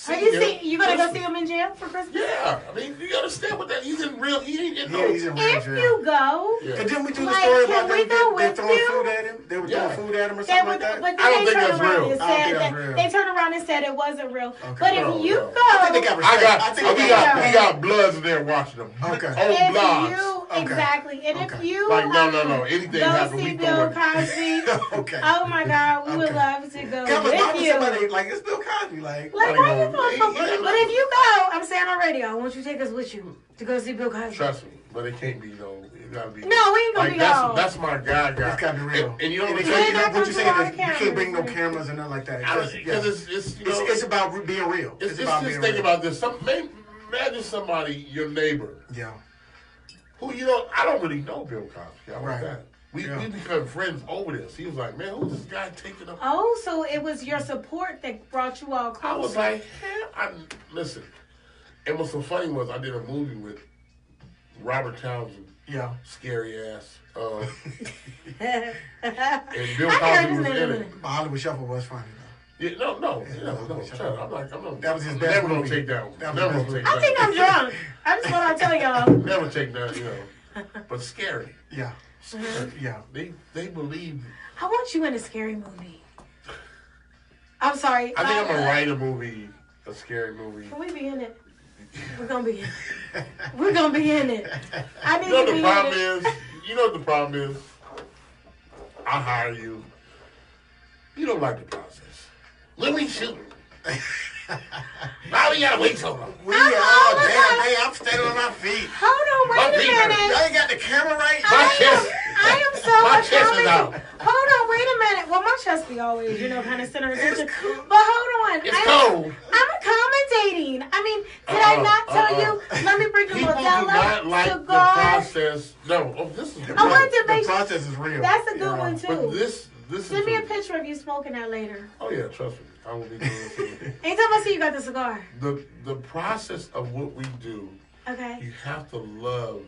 Are you gonna go see him in jail for Christmas? Yeah, I mean, you understand what that? He's in real. He ain't in no. He's in real If jail. you go, And didn't we do the like, story can about we go they with throwing you? food at him? They were throwing food at him or They something were, like that? but I don't then they think turned that's around real. and I don't think said that's that real. they turned around and said it wasn't real. Okay. But if No, you no. go, I think they got respect. I think we got Bloods in there watching them. Okay. On if blogs. you Okay. exactly, and Okay. if you Like, no. Anything go happens, see we Bill go Cosby, Okay. oh my God, we would Okay. love to go Come on, why with would you. somebody, like, it's Bill Cosby, like, Like, why you He- going he- But if you go, I'm saying on radio, I want you to take us with you to go see Bill Cosby. Trust me, but it can't be no. It gotta be. No, we ain't gonna like, be all. that's my guy. it's gotta be real. And you know And what they I'm can't, saying? you know, what you saying Not is you can't bring no cameras. cameras or nothing like that. Because it's you know It's about being real. it's about just being think real. about this. Imagine somebody, your neighbor, Yeah. who you know. I don't really know Bill Cosby. I like Right. that. We Yeah. become friends over this. He was like, man, who's this guy taking up? Oh, so it was your support that brought you all closer. I was like, listen. And what's so funny was I did a movie with Robert Townsend, Yeah. scary ass, and I Bill heard Cosby his was name. in it. Hollywood Shuffle was funny, though. Yeah, no, shut up. I'm not. That was his best Never gonna movie. take that one. That was Never his gonna take best I think that. I'm drunk. I just want to tell y'all. Never take that, you know. But scary. Yeah. Yeah. They believe. I want you in a scary movie. I'm sorry. I think I'm gonna write a movie, a scary movie. Can we be in it? We're gonna be in it. We're gonna be in it. I need You know to what be the problem in it. is? You know what the problem is? I hire you. You don't like the process. Let me shoot. Now we gotta wait so long. We I'm all damn, about- hey, I'm standing on my feet. Hold on, My wait a feet minute. hurt. Y'all ain't got the camera right? I am so My chest is out. accommodating. Hold on, wait a minute. Well, my chest be always, kind of center attention. It's cool. But hold on. It's cold. I'm accommodating. I mean, did I not tell you? Let me bring you People do Modelo, not like the cigar. process. No, this is. I wanted to The make sure. process is real. That's a good Yeah. one, But too. this Send is. me a picture of you smoking that later. Oh yeah, trust me. I will be doing it for you. Anytime I see you got the cigar. The process of what we do, Okay. you have to love.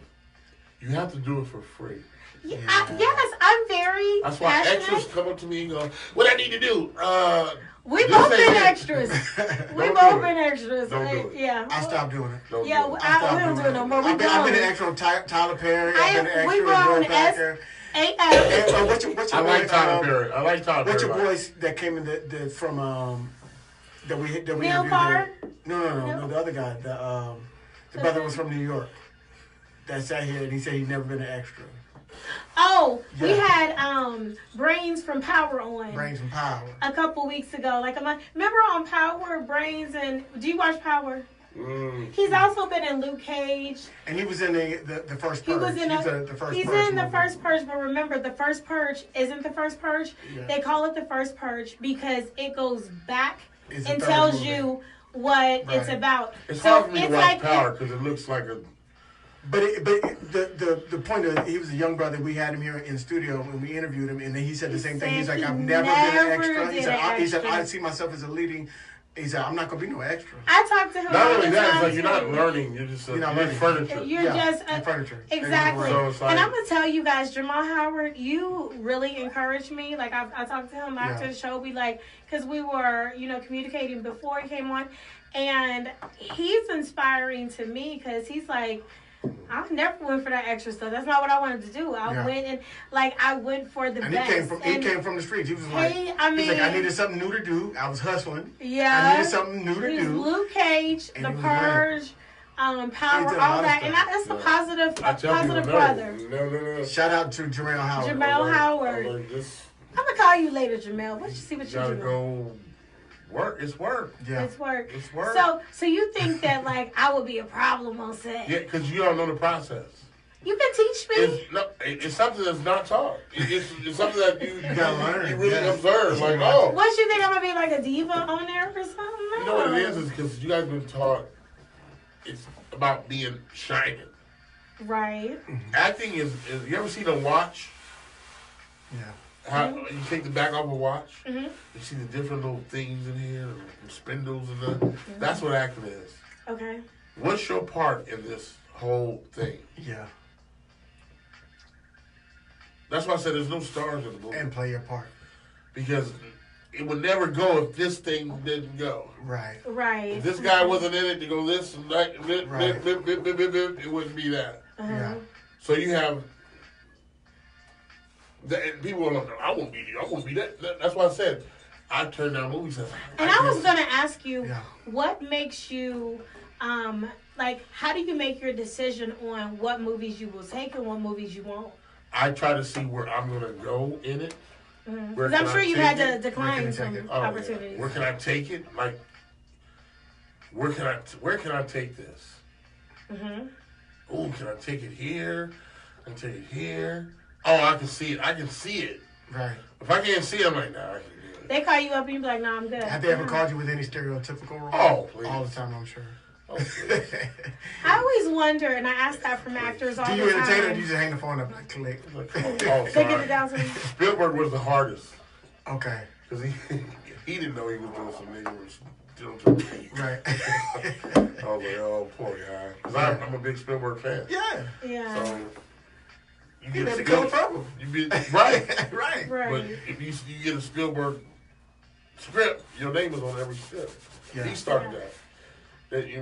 You have to do it for free. Yeah, yes, I'm very That's why passionate. extras come up to me and go, "What I need to do?" We This both ain't been it. extras. We Don't both do it. been extras. Don't do it. Yeah. I stopped doing it. Don't Yeah, do it. we don't do it no more. We I've been grown. an extra on Tyler Perry. I've been an extra we on grown Bill Packer. AF. And, what's your I like boy, Tyler Perry. I like Tyler What's Perry. your boys that came in from that we Neil interviewed? Carr? No, the other guy. The brother was from New York. That sat here and he said he'd never been an extra. Oh, we Yeah. had Brains from Power on Bring some power. a couple weeks ago. Like a month. Remember on Power, Brains, and do you watch Power? He's also been in Luke Cage. And he was in the first He Purge. was in the first he's Purge in the movie. first Purge, but remember the first Purge isn't the first Purge. Yeah. They call it the first Purge because it goes back It's the and third tells movie. you what it's Right. about. It's So hard for me to it's watch like Power because it looks like a. But the point is, he was a young brother. We had him here in studio when we interviewed him, and then he said the same thing. He's like, he I've never been an never extra. did He said, an he said, I extra. see myself as a leading. He said, I'm not gonna be no extra. I talked to him. Not all only the that, it's time, like you're not too. learning. You're just You're not you're learning. furniture. You're Yeah, just and furniture. Exactly. So it's like- And I'm gonna tell you guys, Jamal Howard, you really encouraged me. Like I talked to him after Yeah. the show, because we were, communicating before he came on, and he's inspiring to me because he's like, I never went for that extra stuff. That's not what I wanted to do. I Yeah. went and I went for the And best. he came from the streets. He was like, Hey, I he's like, I mean- needed something new to do. I was hustling. Yeah. I needed something new to He was do. Luke Cage, And The he was winning. Purge, He Power, did a lot all of that, stuff. and that's a Yeah. positive, I tell positive people, brother. No. Shout out to Jamel Howard. Jamel Howard. I'm like, this, I'm gonna call you later, Jamel. What you see what you you gotta doing? go work. It's work. Yeah. It's work. It's work. So you think that I would be a problem on set? Yeah, because you don't know the process. You can teach me. It's something that's not taught. It's something that you gotta learn. You really Yeah. observe. Like, Yeah. oh, What you think I'm gonna be like a diva on there or something? No. you know what it is because you guys been taught. It's about being shining. Right. Acting is you ever seen a watch? Yeah. How you take the back off a watch? Mhm. You see the different little things in here, and spindles and that. That's what acting is. Okay. What's your part in this whole thing? Yeah. That's why I said there's no stars in the movie And play your part. because it would never go if this thing didn't go. Right. Right. If this guy wasn't in it to go this and that, it wouldn't be that. Yeah. So you have, and people are like, I won't be that. That's why I said, I turned down movies. And I was going to ask you, what makes you, like, how do you make your decision on what movies you will take and what movies you won't? I try to see where I'm going to go in it. Because I'm sure you had to decline some opportunities. Yeah. Where can I take it? Like, where can I take this? Oh, can I take it here? I can take it here. Oh, I can see it. I can see it. Right. If I can't see it, I'm like, nah, I can't do it. They call you up and you be like, nah, I'm good. Have they ever called you with any stereotypical role? Oh, please. All the time, I'm sure. Oh, please. I always wonder, and I ask that from actors all the time. Do you entertain or do you just hang the phone up like click? They get it down to me. Spielberg was the hardest. Okay. Because he didn't know he was doing some niggas doing something. Right. I was like, oh, poor guy. Because I'm a big Spielberg fan. Yeah. Yeah. So You made the color purple. Right. Right. But if you get a Spielberg script, your name is on every script. Yeah. He started that.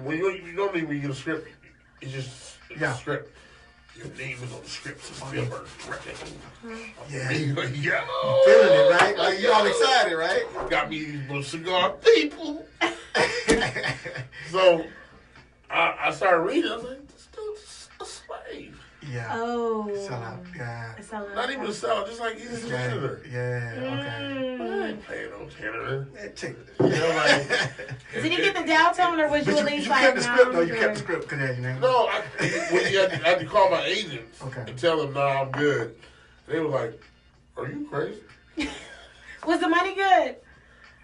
When you normally when you get a script, it's just a script. Your name is on the script, so Spielberg. Yeah. Yo. Feeling it, right? Like you all excited, right? Got me these little cigar people. So I started reading. I was like, this dude's a slave. Yeah. Oh. Sellout. Yeah. Not even a sellout, just like he's a janitor. Yeah. Okay. I ain't paying no janitor. You know, like, did he get the downtown or was you at least like, kept the script, though. You kept the script because that's your name. No, I had to call my agents and tell them, nah, I'm good. They were like, are you crazy? Was the money good?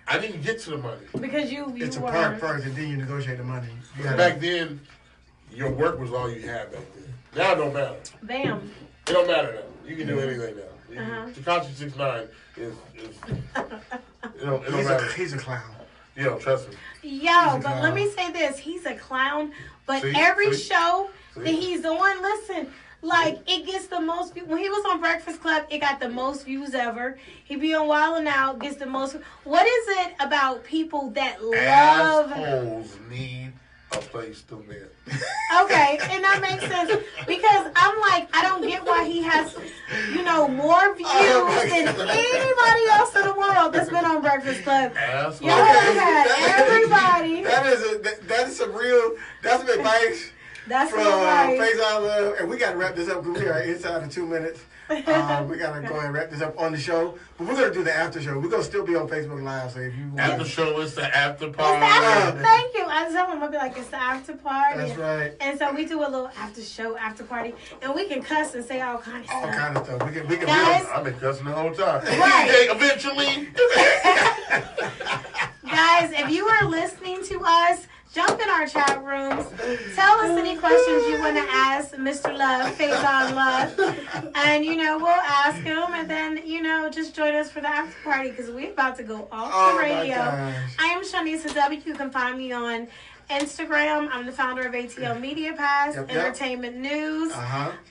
I didn't get to the money. Because you it's were... a part first and then you negotiate the money. Back then, your work was all you had back then. Now it don't matter. Bam. It don't matter now. You can do anything now. Tekashi 6ix9ine is it don't matter. He's a clown. Yo, trust me. Yo, but let me say this. He's a clown, but every show that he's on, listen, like, it gets the most views. When he was on Breakfast Club, it got the most views ever. He be on Wild 'N Out, gets the most. What is it about people that love... Assholes need a place to live. Okay, and that makes sense. Because I'm like, I don't get why he has, more views than anybody else in the world that's been on Breakfast Club. Assholes. Y'all had everybody. That is some real, that's some advice. That's from Faizon Love, and we got to wrap this up because we are inside of 2 minutes. We got to go ahead and wrap this up on the show. But we're going to do the after show. We're going to still be on Facebook Live. So if you want after show, it's the after party. Thank you. I tell them, I'll be like, it's the after party. That's right. And so we do a little after show, after party. And we can cuss and say all kinds of stuff. All kind of stuff. We can Guys, I've been cussing the whole time. Right. Eventually. Guys, if you are listening to us, jump in our chat rooms. Tell us any questions you want to ask Mr. Love, Faizon Love. And, we'll ask him. And then, just join us for the after party because we're about to go off the radio. I am Shanisa W. You can find me on Instagram. I'm the founder of ATL Media Pass, Entertainment News.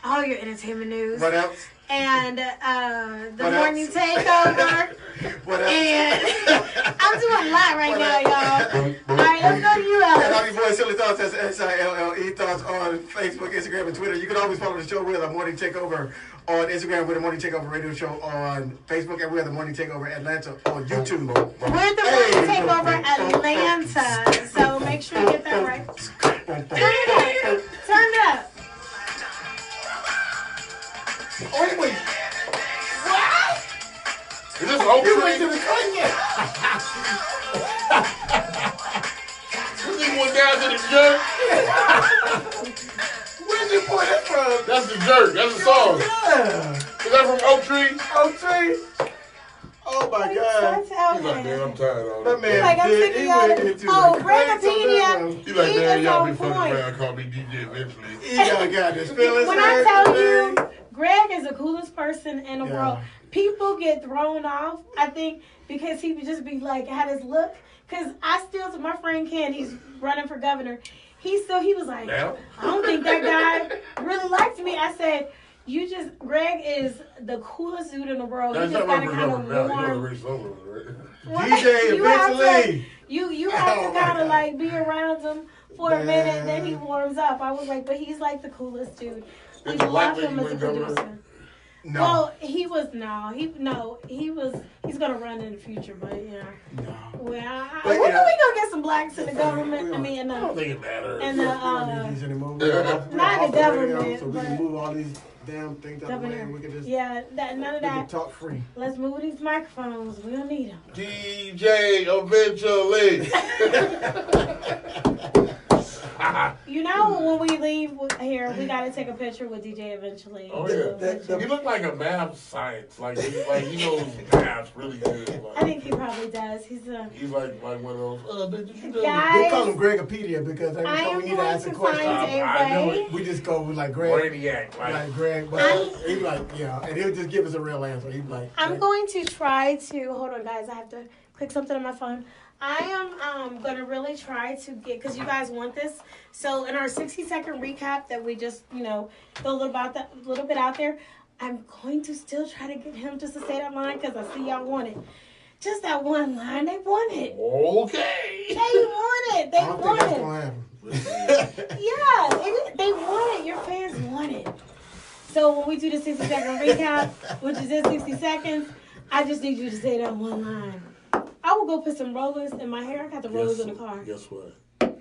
All your entertainment news. What else? And the Morning Takeover. What else? And I'm doing a lot right now, y'all. All right, let's go to you, Alex. And I'm your boy, Silly Thoughts. That's SILLE Thoughts on Facebook, Instagram, and Twitter. You can always follow the show. We're the Morning Takeover on Instagram. We're the Morning Takeover Radio Show on Facebook. And we're the Morning Takeover Atlanta on YouTube. We're the Morning Takeover Atlanta. So make sure you get that right. Turn it up. Turn it up. Oh, wait. What? Is this Oak Tree? This thing went down to the jerk. Where'd you pull that from? That's the jerk. That's the song. Yeah. Is that from Oak Tree? Oak Tree? Oh, my God. He's like, man, I'm tired of that it. man He's like, I'm sick of y'all. Wikipedia. He's like, man, y'all be fucking around. Call me DJ eventually. He got this feelings. When I tell you, Greg is the coolest person in the world. People get thrown off, I think, because he would just be like, had his look. Because my friend Ken, he's running for governor. He was like, I don't think that guy really liked me. I said, Greg is the coolest dude in the world. He just got to kind of warm. DJ eventually. You have to kind of like be around him for a minute, then he warms up. I was like, but he's like the coolest dude. We love him as a producer. No. Well, he's gonna run in the future, but yeah. No. Well, when are we gonna get some blacks in the government? I mean, I don't think it matters. And not in the government, so we can move all these damn things out of the way. We can just none of that. Talk free. Let's move these microphones. We don't need them. DJ eventually. You know, when we leave here, we gotta take a picture with DJ eventually. Oh yeah, he looked like a math science, like he knows math really good. Like, I think he probably does. He's like one of those. Did you know? Guys, we call him Gregopedia because every time we need to ask a question, we just go with like Greg. Brainiac, like Greg, but he's like, yeah, and he'll just give us a real answer. He's like, I'm going to try to hold on, guys. I have to click something on my phone. I am going to really try to get, because you guys want this. So in our 60-second recap that we just, throw a little bit out there, I'm going to still try to get him just to say that line because I see y'all want it. Just that one line. They want it. Okay. They want it. They I don't want think it. that's gonna happen. Yeah, they want it. Your fans want it. So when we do the 60-second recap, which is in 60 seconds, I just need you to say that one line. I will go put some rollers in my hair. I got the rollers in the car. Guess what?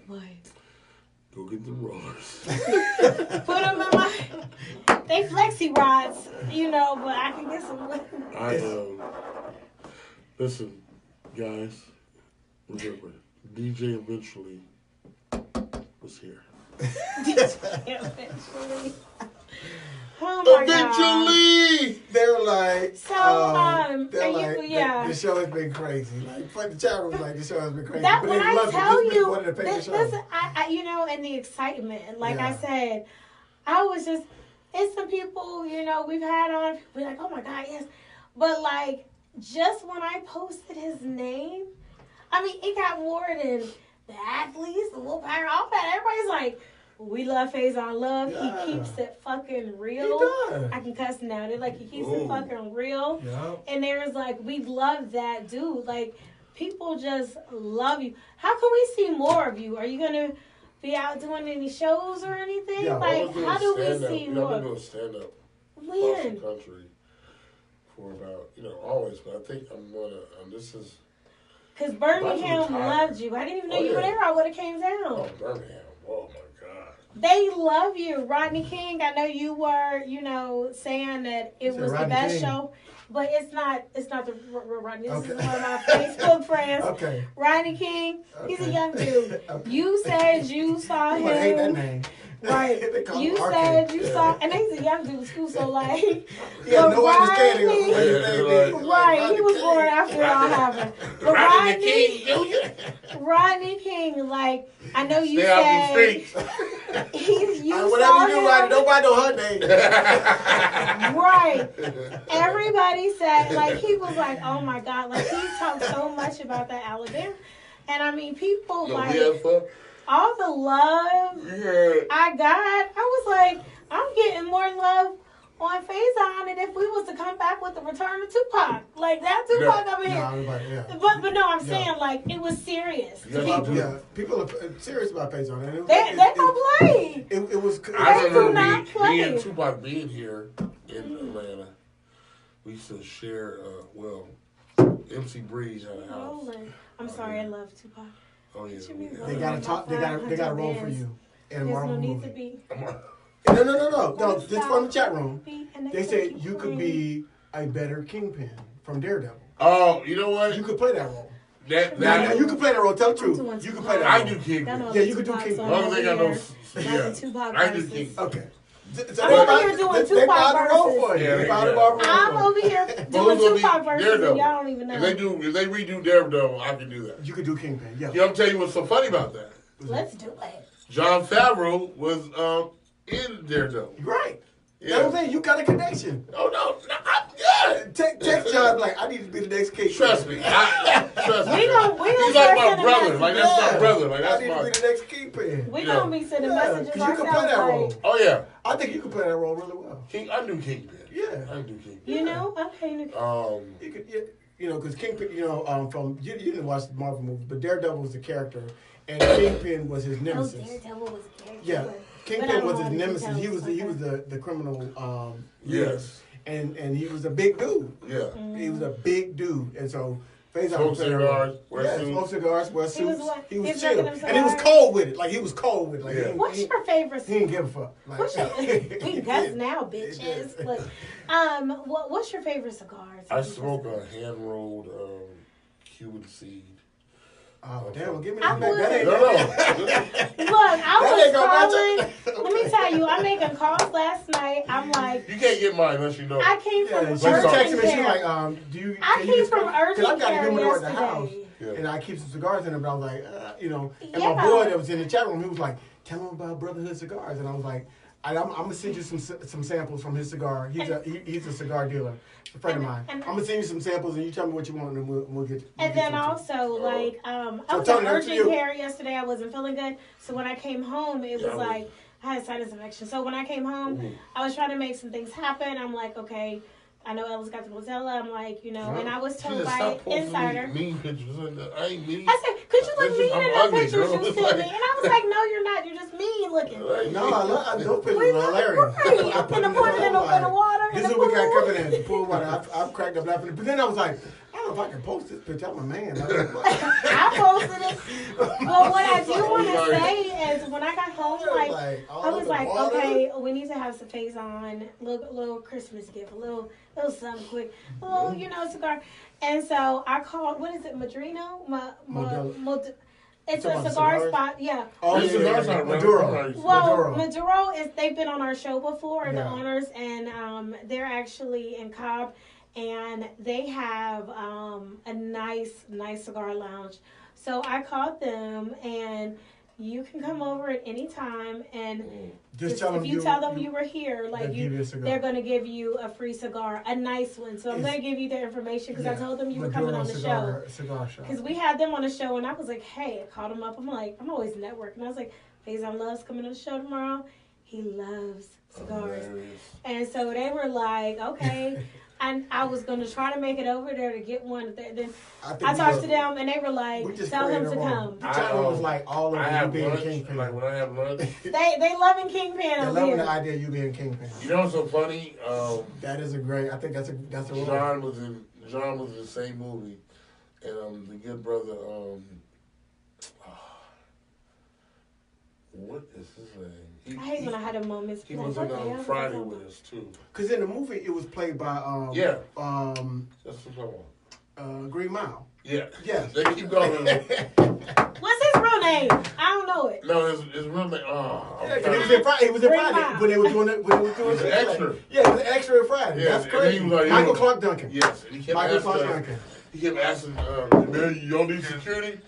What? Go get the rollers. Put them in my... They flexi rods, but I can get some... Listen, guys. Remember, DJ eventually was here. Eventually. Oh my eventually! God. They're like, yeah. The show has been crazy. Like, the chat room was like, the show has been crazy. That but when I tell you, this, and the excitement, like I said, I was just, it's some people, we've had on, we're like, oh my God, yes. But like, just when I posted his name, I mean, it got more than the athletes, the Will Power, all that. Everybody's like, we love Faizon Love. Yeah. He keeps it fucking real. He does. I can cuss now. They're like, he keeps it fucking real. Yeah. And there's like, we love that dude. Like, people just love you. How can we see more of you? Are you going to be out doing any shows or anything? Yeah. Like, how do we see more? I've been doing stand-up when? Across the country for about, always. But I think I'm going to, this is... Because Birmingham loved you. I didn't even know you were there. I would have came down. Oh, Birmingham. Oh, my God. They love you. Rodney King, I know you were, saying that it was the best show. But it's not the real Rodney. This is one of my Facebook friends. Okay. Rodney King, he's a young dude. Okay. You said you saw him. I hate that name. Right. You said you saw, and he's a young dude too, so like. Yeah, no understanding of what his name is. Right, he was born after it all happened. But Rodney King, like, I know you said. Whatever you do, Rodney, don't buy no her name. Right. Everybody said, like, he was like, oh my God, like, he talked so much about that Alabama. And I mean, people, all the love I got, I was like, I'm getting more love on Faizon than if we was to come back with the return of Tupac. Like, that Tupac, But no, I'm saying, like, it was serious. People are serious about Faizon. They don't play. It was... I remember me and Tupac being here in Atlanta. We used to share, MC Breeze had a house. I'm sorry, I love Tupac. Oh yeah, they gotta talk. They gotta roll for you in a Marvel movie. To be. No. Just from the chat room. They said you could be a better Kingpin from Daredevil. Oh, you know what? You could play that role. Now, you can play that role. Tell the truth. You can play that role. I do Kingpin. Yeah, you can do Kingpin. As long as they got no. I do Kingpin. Okay. I'm over here doing Tupac verses. I'm over here doing Tupac verses, and y'all don't even know. If they redo Daredevil, I can do that. You can do Kingpin, yeah. I'm telling you what's so funny about that. Let's do it. John Favreau was in Daredevil. Right. Yeah. That's what I'm saying. You got a connection. Oh, no, I'm good. Text John like, I need to be the next Kingpin. Trust me. Trust me. He's like my brother. Like, that's my brother. Like, that's I need to be the next Kingpin. We gonna be sending messages ourselves. You can play that role. Oh, yeah. I think you can play that role really well. I do Kingpin. Yeah. I do Kingpin. You know? Okay. you know, because Kingpin, you know, from you didn't watch the Marvel movies, but Daredevil was the character, and Kingpin was his nemesis. Daredevil was a character. Yeah, Kingpin was his nemesis. He was the criminal. Yes. And he was a big dude. Yeah. He was a big dude, and so. Smoke cigars, smoke cigars, wear suits. He was chill, and he was cigars. cold with it. Like he was cold with it. Like What's your favorite? He didn't give a fuck. Like, What's your, he does now, bitches. Look, what's your favorite cigars? I smoke a hand rolled Cuban seed. Oh damn! Well, give me I that back. That ain't Look, I was calling. Let me tell you, I'm making calls last night. I'm like, you can't get mine unless you know. I came from she urgent was texting me. She's care. like, do you? I came from urgent Because I got a care humidor at the house, yesterday. and I keep some cigars in it. But I was like, you know, and Yeah. my boy that was in the chat room, he was like, tell him about Brotherhood Cigars, and I was like, I'm gonna send you some samples from his cigar. He's a cigar dealer, a friend of mine. I'm gonna send you some samples, and you tell me what you want, and we'll get. And then also, like, I was Tony, in that's urgent you. care yesterday. I wasn't feeling good, so when I came home, it was like I had sinus infection. So when I came home, I was trying to make some things happen. I'm like, okay, I know Ella's got the Mozilla. I'm like, you know, and I was told by Insider. Mean pictures. I ain't mean. I said, could you look mean in the ugly, pictures girl. you sent me? And I was like, no, you're not. You're just mean looking. No, I those pictures We are look hilarious. great. I put And them the water in the water. This in is the what we got pool. coming in the pool water. I've cracked up laughing, but then I was like, I don't know if I can post this picture. I'm a man. I was like, what? I posted it. But what I do want to say is when I got home, like I was like, okay, we need to have some Faizon, little Christmas gift, a little something quick, a little, you know, cigar. And so I called, what is it, Madrino? It's a cigar spot, yeah. Oh, yeah. Maduro. Well, Maduro they've been on our show before, the Yeah. owners, and they're actually in Cobb, and they have a nice cigar lounge. So I called them, and you can come over at any time, and Just tell them if you tell them you were here, like they're going to give you a free cigar, a nice one. So I'm going to give you their information because I told them you were coming on the show. Cigar shop. Because we had them on the show, and I was like, hey, I called them up. I'm like, I'm always networking. I was like, Faizon Love's coming on the show tomorrow. He loves cigars. And so they were like, okay. And I was going to try to make it over there to get one. Then I talked to them, and they were like, tell him to come. The chat room was like all over you being Kingpin. Like when I have lunch. They loving Kingpin They over loving here. the idea of you being Kingpin. You know what's so funny? That is a great. I think that's a role. John was in the same movie, and the good brother. What is his name? I hate when I had a moment. He was in Friday with us too. Because in the movie it was played by that's what I want. Green Mile. Yeah. Yes. They keep going. What's his real name? I don't know it. No, his real name. It was in Friday when they were doing it. When they were doing it. Extra. Yeah, it was an extra in Friday. Yes, That's crazy. Like, Michael Clark Duncan. Yes. And he kept Michael asking, Clark Duncan. He kept asking, man, y'all need security?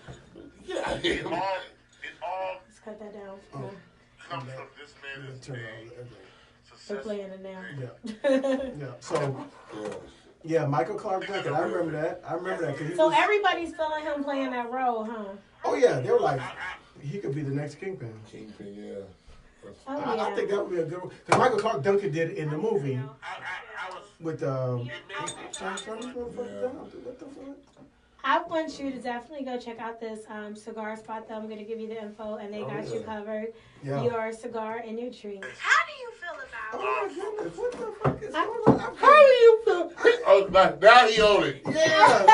Yeah. It all Let's cut that down. comes from this man is They're playing it now. Yeah. So. Yeah, Michael Clark Duncan. I remember that. So everybody's feeling him playing that role, huh? Oh yeah, they were like, he could be the next Kingpin. Kingpin, yeah. I think that would be a good one. Because Michael Clark Duncan did it in the movie with I want you to definitely go check out this cigar spot, though. I'm going to give you the info, and they got you covered. Yeah. Your cigar and your drink. How do you feel about Oh my goodness, what the fuck is I'm- going on? How do you feel? Oh, now he owned it. Yeah.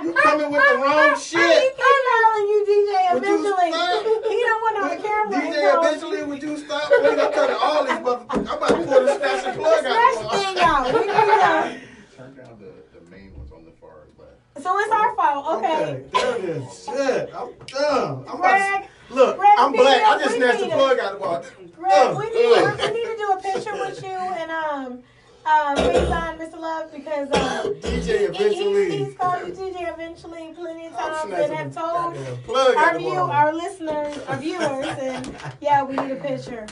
You coming with the wrong shit. He calling you DJ Would you eventually. stop? He don't want on camera. DJ, eventually, would you stop? Wait, I'm cutting all these motherfuckers. I'm about to pull the snatch and plug Smash out. thing out. We need to. Turn down the main ones on the far left. So it's our fault. Okay. There it is. Shit. I'm done. I'm Greg, look, Greg, I'm black. I we just snatched the need plug out of the wall. Greg, we need to do a picture with you and Faizon, Mr. Love, because DJ eventually. he's called you DJ eventually plenty of times and have told plug out the wall. our listeners, our viewers, and yeah, we need a picture.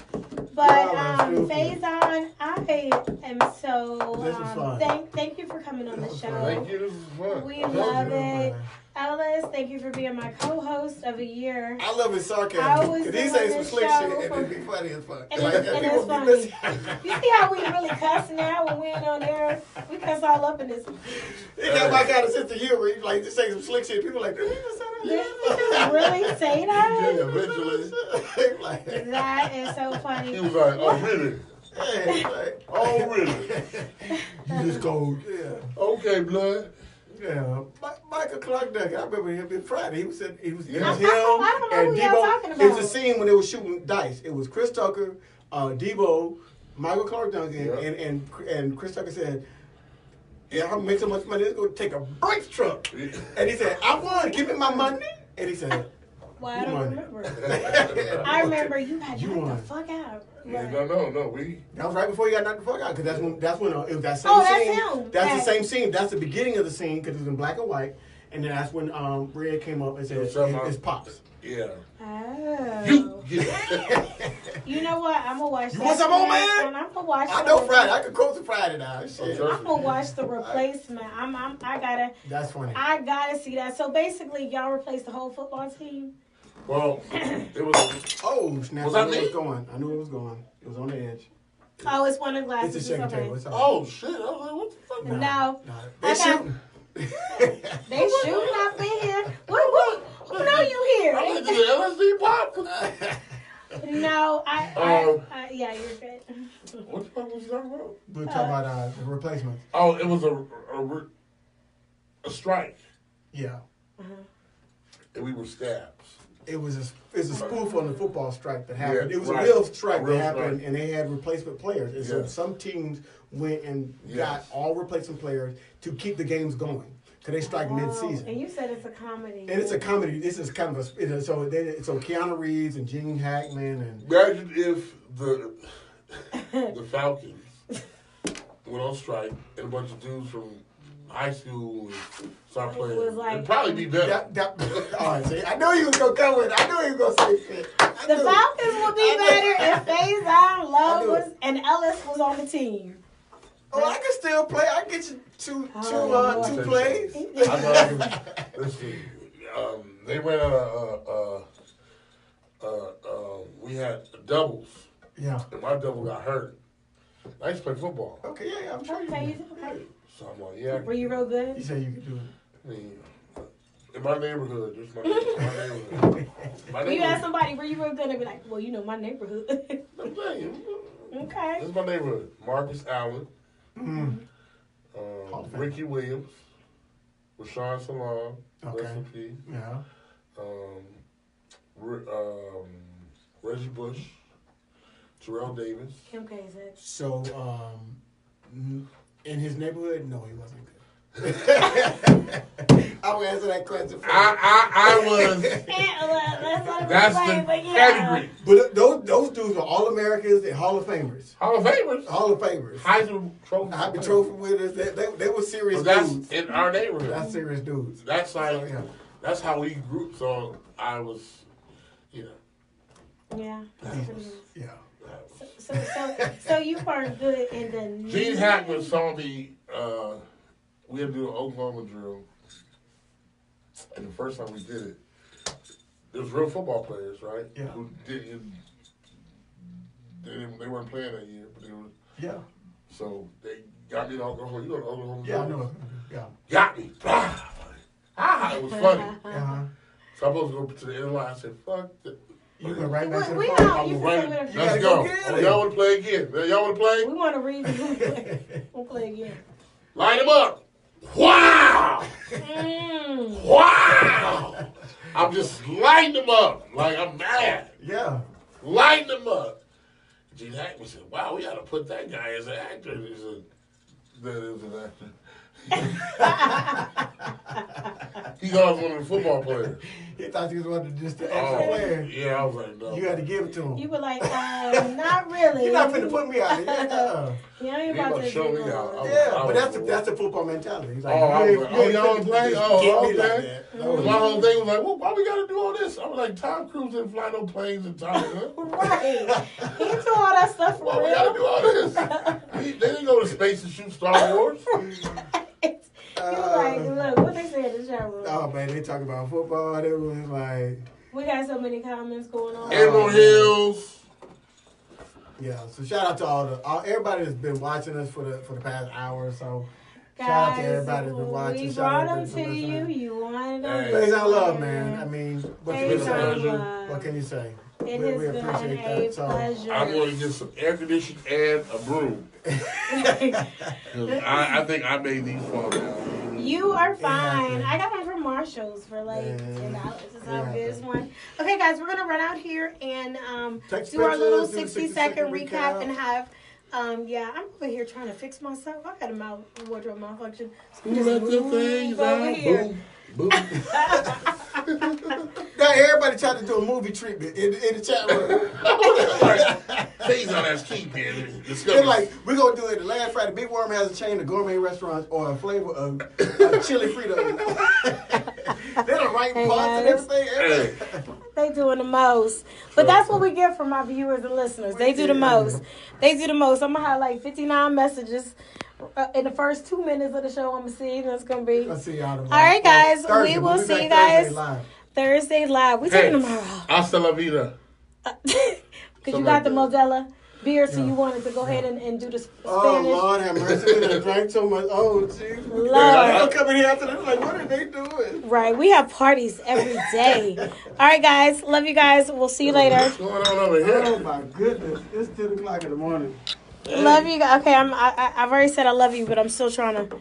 But Faizon, I am so thank you for coming on the show. Thank you. This is fun. We love it. Ellis, thank you for being my co-host of a year. I love his sarcasm. Because he says some slick shit and it'd be funny as fuck. And it's funny. You see how we really cuss now when we ain't on air? We cuss all up in this. He got my kind of sense of humor. He like just say some slick shit. People like, did he just say that? Did he just really say that? Yeah, eventually. That is so funny. He was like, oh, really? Hey, like, Oh, really? you just go, yeah. Okay, blood. Yeah, Michael Clark Duncan. I remember him in Friday. It was him I don't know and who y'all talking Debo. It was about. a scene when they were shooting dice. It was Chris Tucker, Debo, Michael Clark Duncan, and Chris Tucker said, "Yeah, I'm make so much money. Let's go take a Brinks truck." And he said, "I won. Give me my money." And he said, "Well, I don't remember." I remember you had to get the fuck out. Right. Right. No. That was right before you got knocked the fuck out. Because that's when it was that same that's scene. him. That's the same scene. That's the beginning of the scene because it was in black and white. And then that's when Red came up and said, "It's Pops." Yeah. Oh. You know what? I'm gonna watch. You want some more, man? And I'm gonna watch. I know Friday. I could quote to Friday now. Shit. I'm gonna watch The Replacement. I gotta. That's funny. I gotta see that. So basically, y'all replaced the whole football team. Well, it was. Oh snap! Was I that knew it me? was going. I knew it was going. It was on the edge. Oh, it's one of the glasses. It's a shaking okay. table. It's all right. Oh shit! I was like, what the fuck? No. They shooting. They shooting up in here. What? Who know you here? I went to the LSD pop. No, yeah, you're good. What the fuck was you talking about? We're talking about the replacement. Oh, it was a strike, Yeah. and we were scabs. It was a spoof on the football strike that happened. Yeah, It was right. a real strike A real that happened, strike. and they had replacement players. And so Yeah. some teams went and Yes. got all replacement players to keep the games going because they strike mid-season. And you said it's a comedy. And it's a comedy. This is kind of so Keanu Reeves and Gene Hackman and Imagine if the Falcons went on strike and a bunch of dudes from high school started playing. was like- It'd probably be better. all right, see, I knew you was gonna come with it. I knew you was gonna say shit. The Falcons would be better if Faizon Love was and Ellis was on the team. Oh, I can still play. I can get you two plays. I know. Let's see. They ran out of. We had doubles, Yeah. and my double got hurt. I used to play football, Okay, yeah, I'm sure you Okay, can. okay. so I'm like, yeah. Were you real You good? said you could do it. I mean, in my neighborhood, just my neighborhood. My When you ask neighborhood. somebody, were you real good? They'd be like, well, you know my neighborhood. I'm telling you, Okay. this is my neighborhood. Marcus Allen, Mm. Hall of Fame. Ricky Williams, Rashawn Salam, Okay. rest in peace. Yeah. Reggie Bush, Terrell Davis. Kim Kazak. So, in his neighborhood, no, he wasn't good. I will answer that question for you. I was. That's the pedigree. But those dudes are all Americans and Hall of Famers. Hall of Famers. Hall of Famers. Heisman Trophy. I've been trophy winners. They were serious So that's dudes. in our neighborhood. That's serious dudes. That's like, Yeah. that's how we grew. So I was, Yeah. Yeah. So you weren't good in the Gene Hackman saw me. We had to do an Oklahoma drill, and the first time we did it, it was real football players, right? Yeah. Who didn't. They weren't playing that year, but they were. Yeah. So they got me to Oklahoma. You know the Oklahoma Yeah, I drill? know. Yeah. Got me. It was funny. Uh-huh. So I'm supposed to go to the end line. I said, "Fuck." You went right back to the We phone. know. I'm You right. can say whatever. Let's go go. get Oh, it. y'all want to play again? Y'all want to play? We want to read. We'll play again. Line them up. Wow! Wow! I'm just lighting them up like I'm mad. Yeah. Lighting them up. Gene Hackman said, "Wow, we got to put that guy as an actor." He said, "That is an actor." He thought I was one of the football players. He thought he was one of just the extra player. Yeah, I was like, no. You had to give it to him. You were like, not really. You're not finna put me out there. Yeah, you He about gonna to show do me out. that. Yeah, but that's the football mentality. He's like, y'all was playing? Oh, okay. That. My whole thing was like, well, why we gotta do all this? I was like, Tom Cruise didn't fly no planes in time. Right. He do all that stuff for Why real. we gotta do all this? They didn't go to space to shoot Star Wars. You like, look, what they say in the chat room. Oh man, they talk about football. They was like, We got so many comments going on. Emerald Hills. yeah. So shout out to everybody that's been watching us for the past hour or so. Guys, shout out to everybody that's been watching. we Shout out brought them for to you. listening. You wanted them. Hey. Faizon Love, man. I mean, what can you Faizon say? Love. What can you say? It We has been appreciate a that. So, pleasure. I'm going to get some air conditioning and a broom. 'Cause I think I made these fall down. You are fine. happened. I got one from Marshall's for like $10. It's how Yeah. good is one. Okay, guys, we're gonna run out here and Take do our little pictures, do 60-second 60-second recap recap. and have. Yeah, I'm over here trying to fix myself. I got a wardrobe malfunction. So Who let them things over out? here. Boom, boom. now everybody tried to do a movie treatment in the chat room. Faizon has Kingpin. They're like, we're gonna do it the last Friday. Big Worm has a chain of gourmet restaurants or a flavor of chili Frito. They're the right Hey, parts and guys. everything. They doing the most. But that's what we get from our viewers and listeners. They do the most. They do the most. I'm going to have like 59 messages in the first 2 minutes of the show. I'm going to see. That's going to be. I'll see y'all tomorrow. All right, guys. Thursday. We We'll will be see you back guys Thursday live. We taking tomorrow. Hasta la vida. Because you got the Modelo beer, so you wanted to go ahead and do the Spanish. Oh, Lord have mercy. I drank so much. Oh, gee. Lord. I'm coming here after this. Like, what are they doing? Right. We have parties every day. All right, guys. Love you guys. We'll see you later. What's going on over here? Oh, my goodness. It's 10 o'clock in the morning. Love you guys. Okay, I've already said I love you, but I'm still trying to.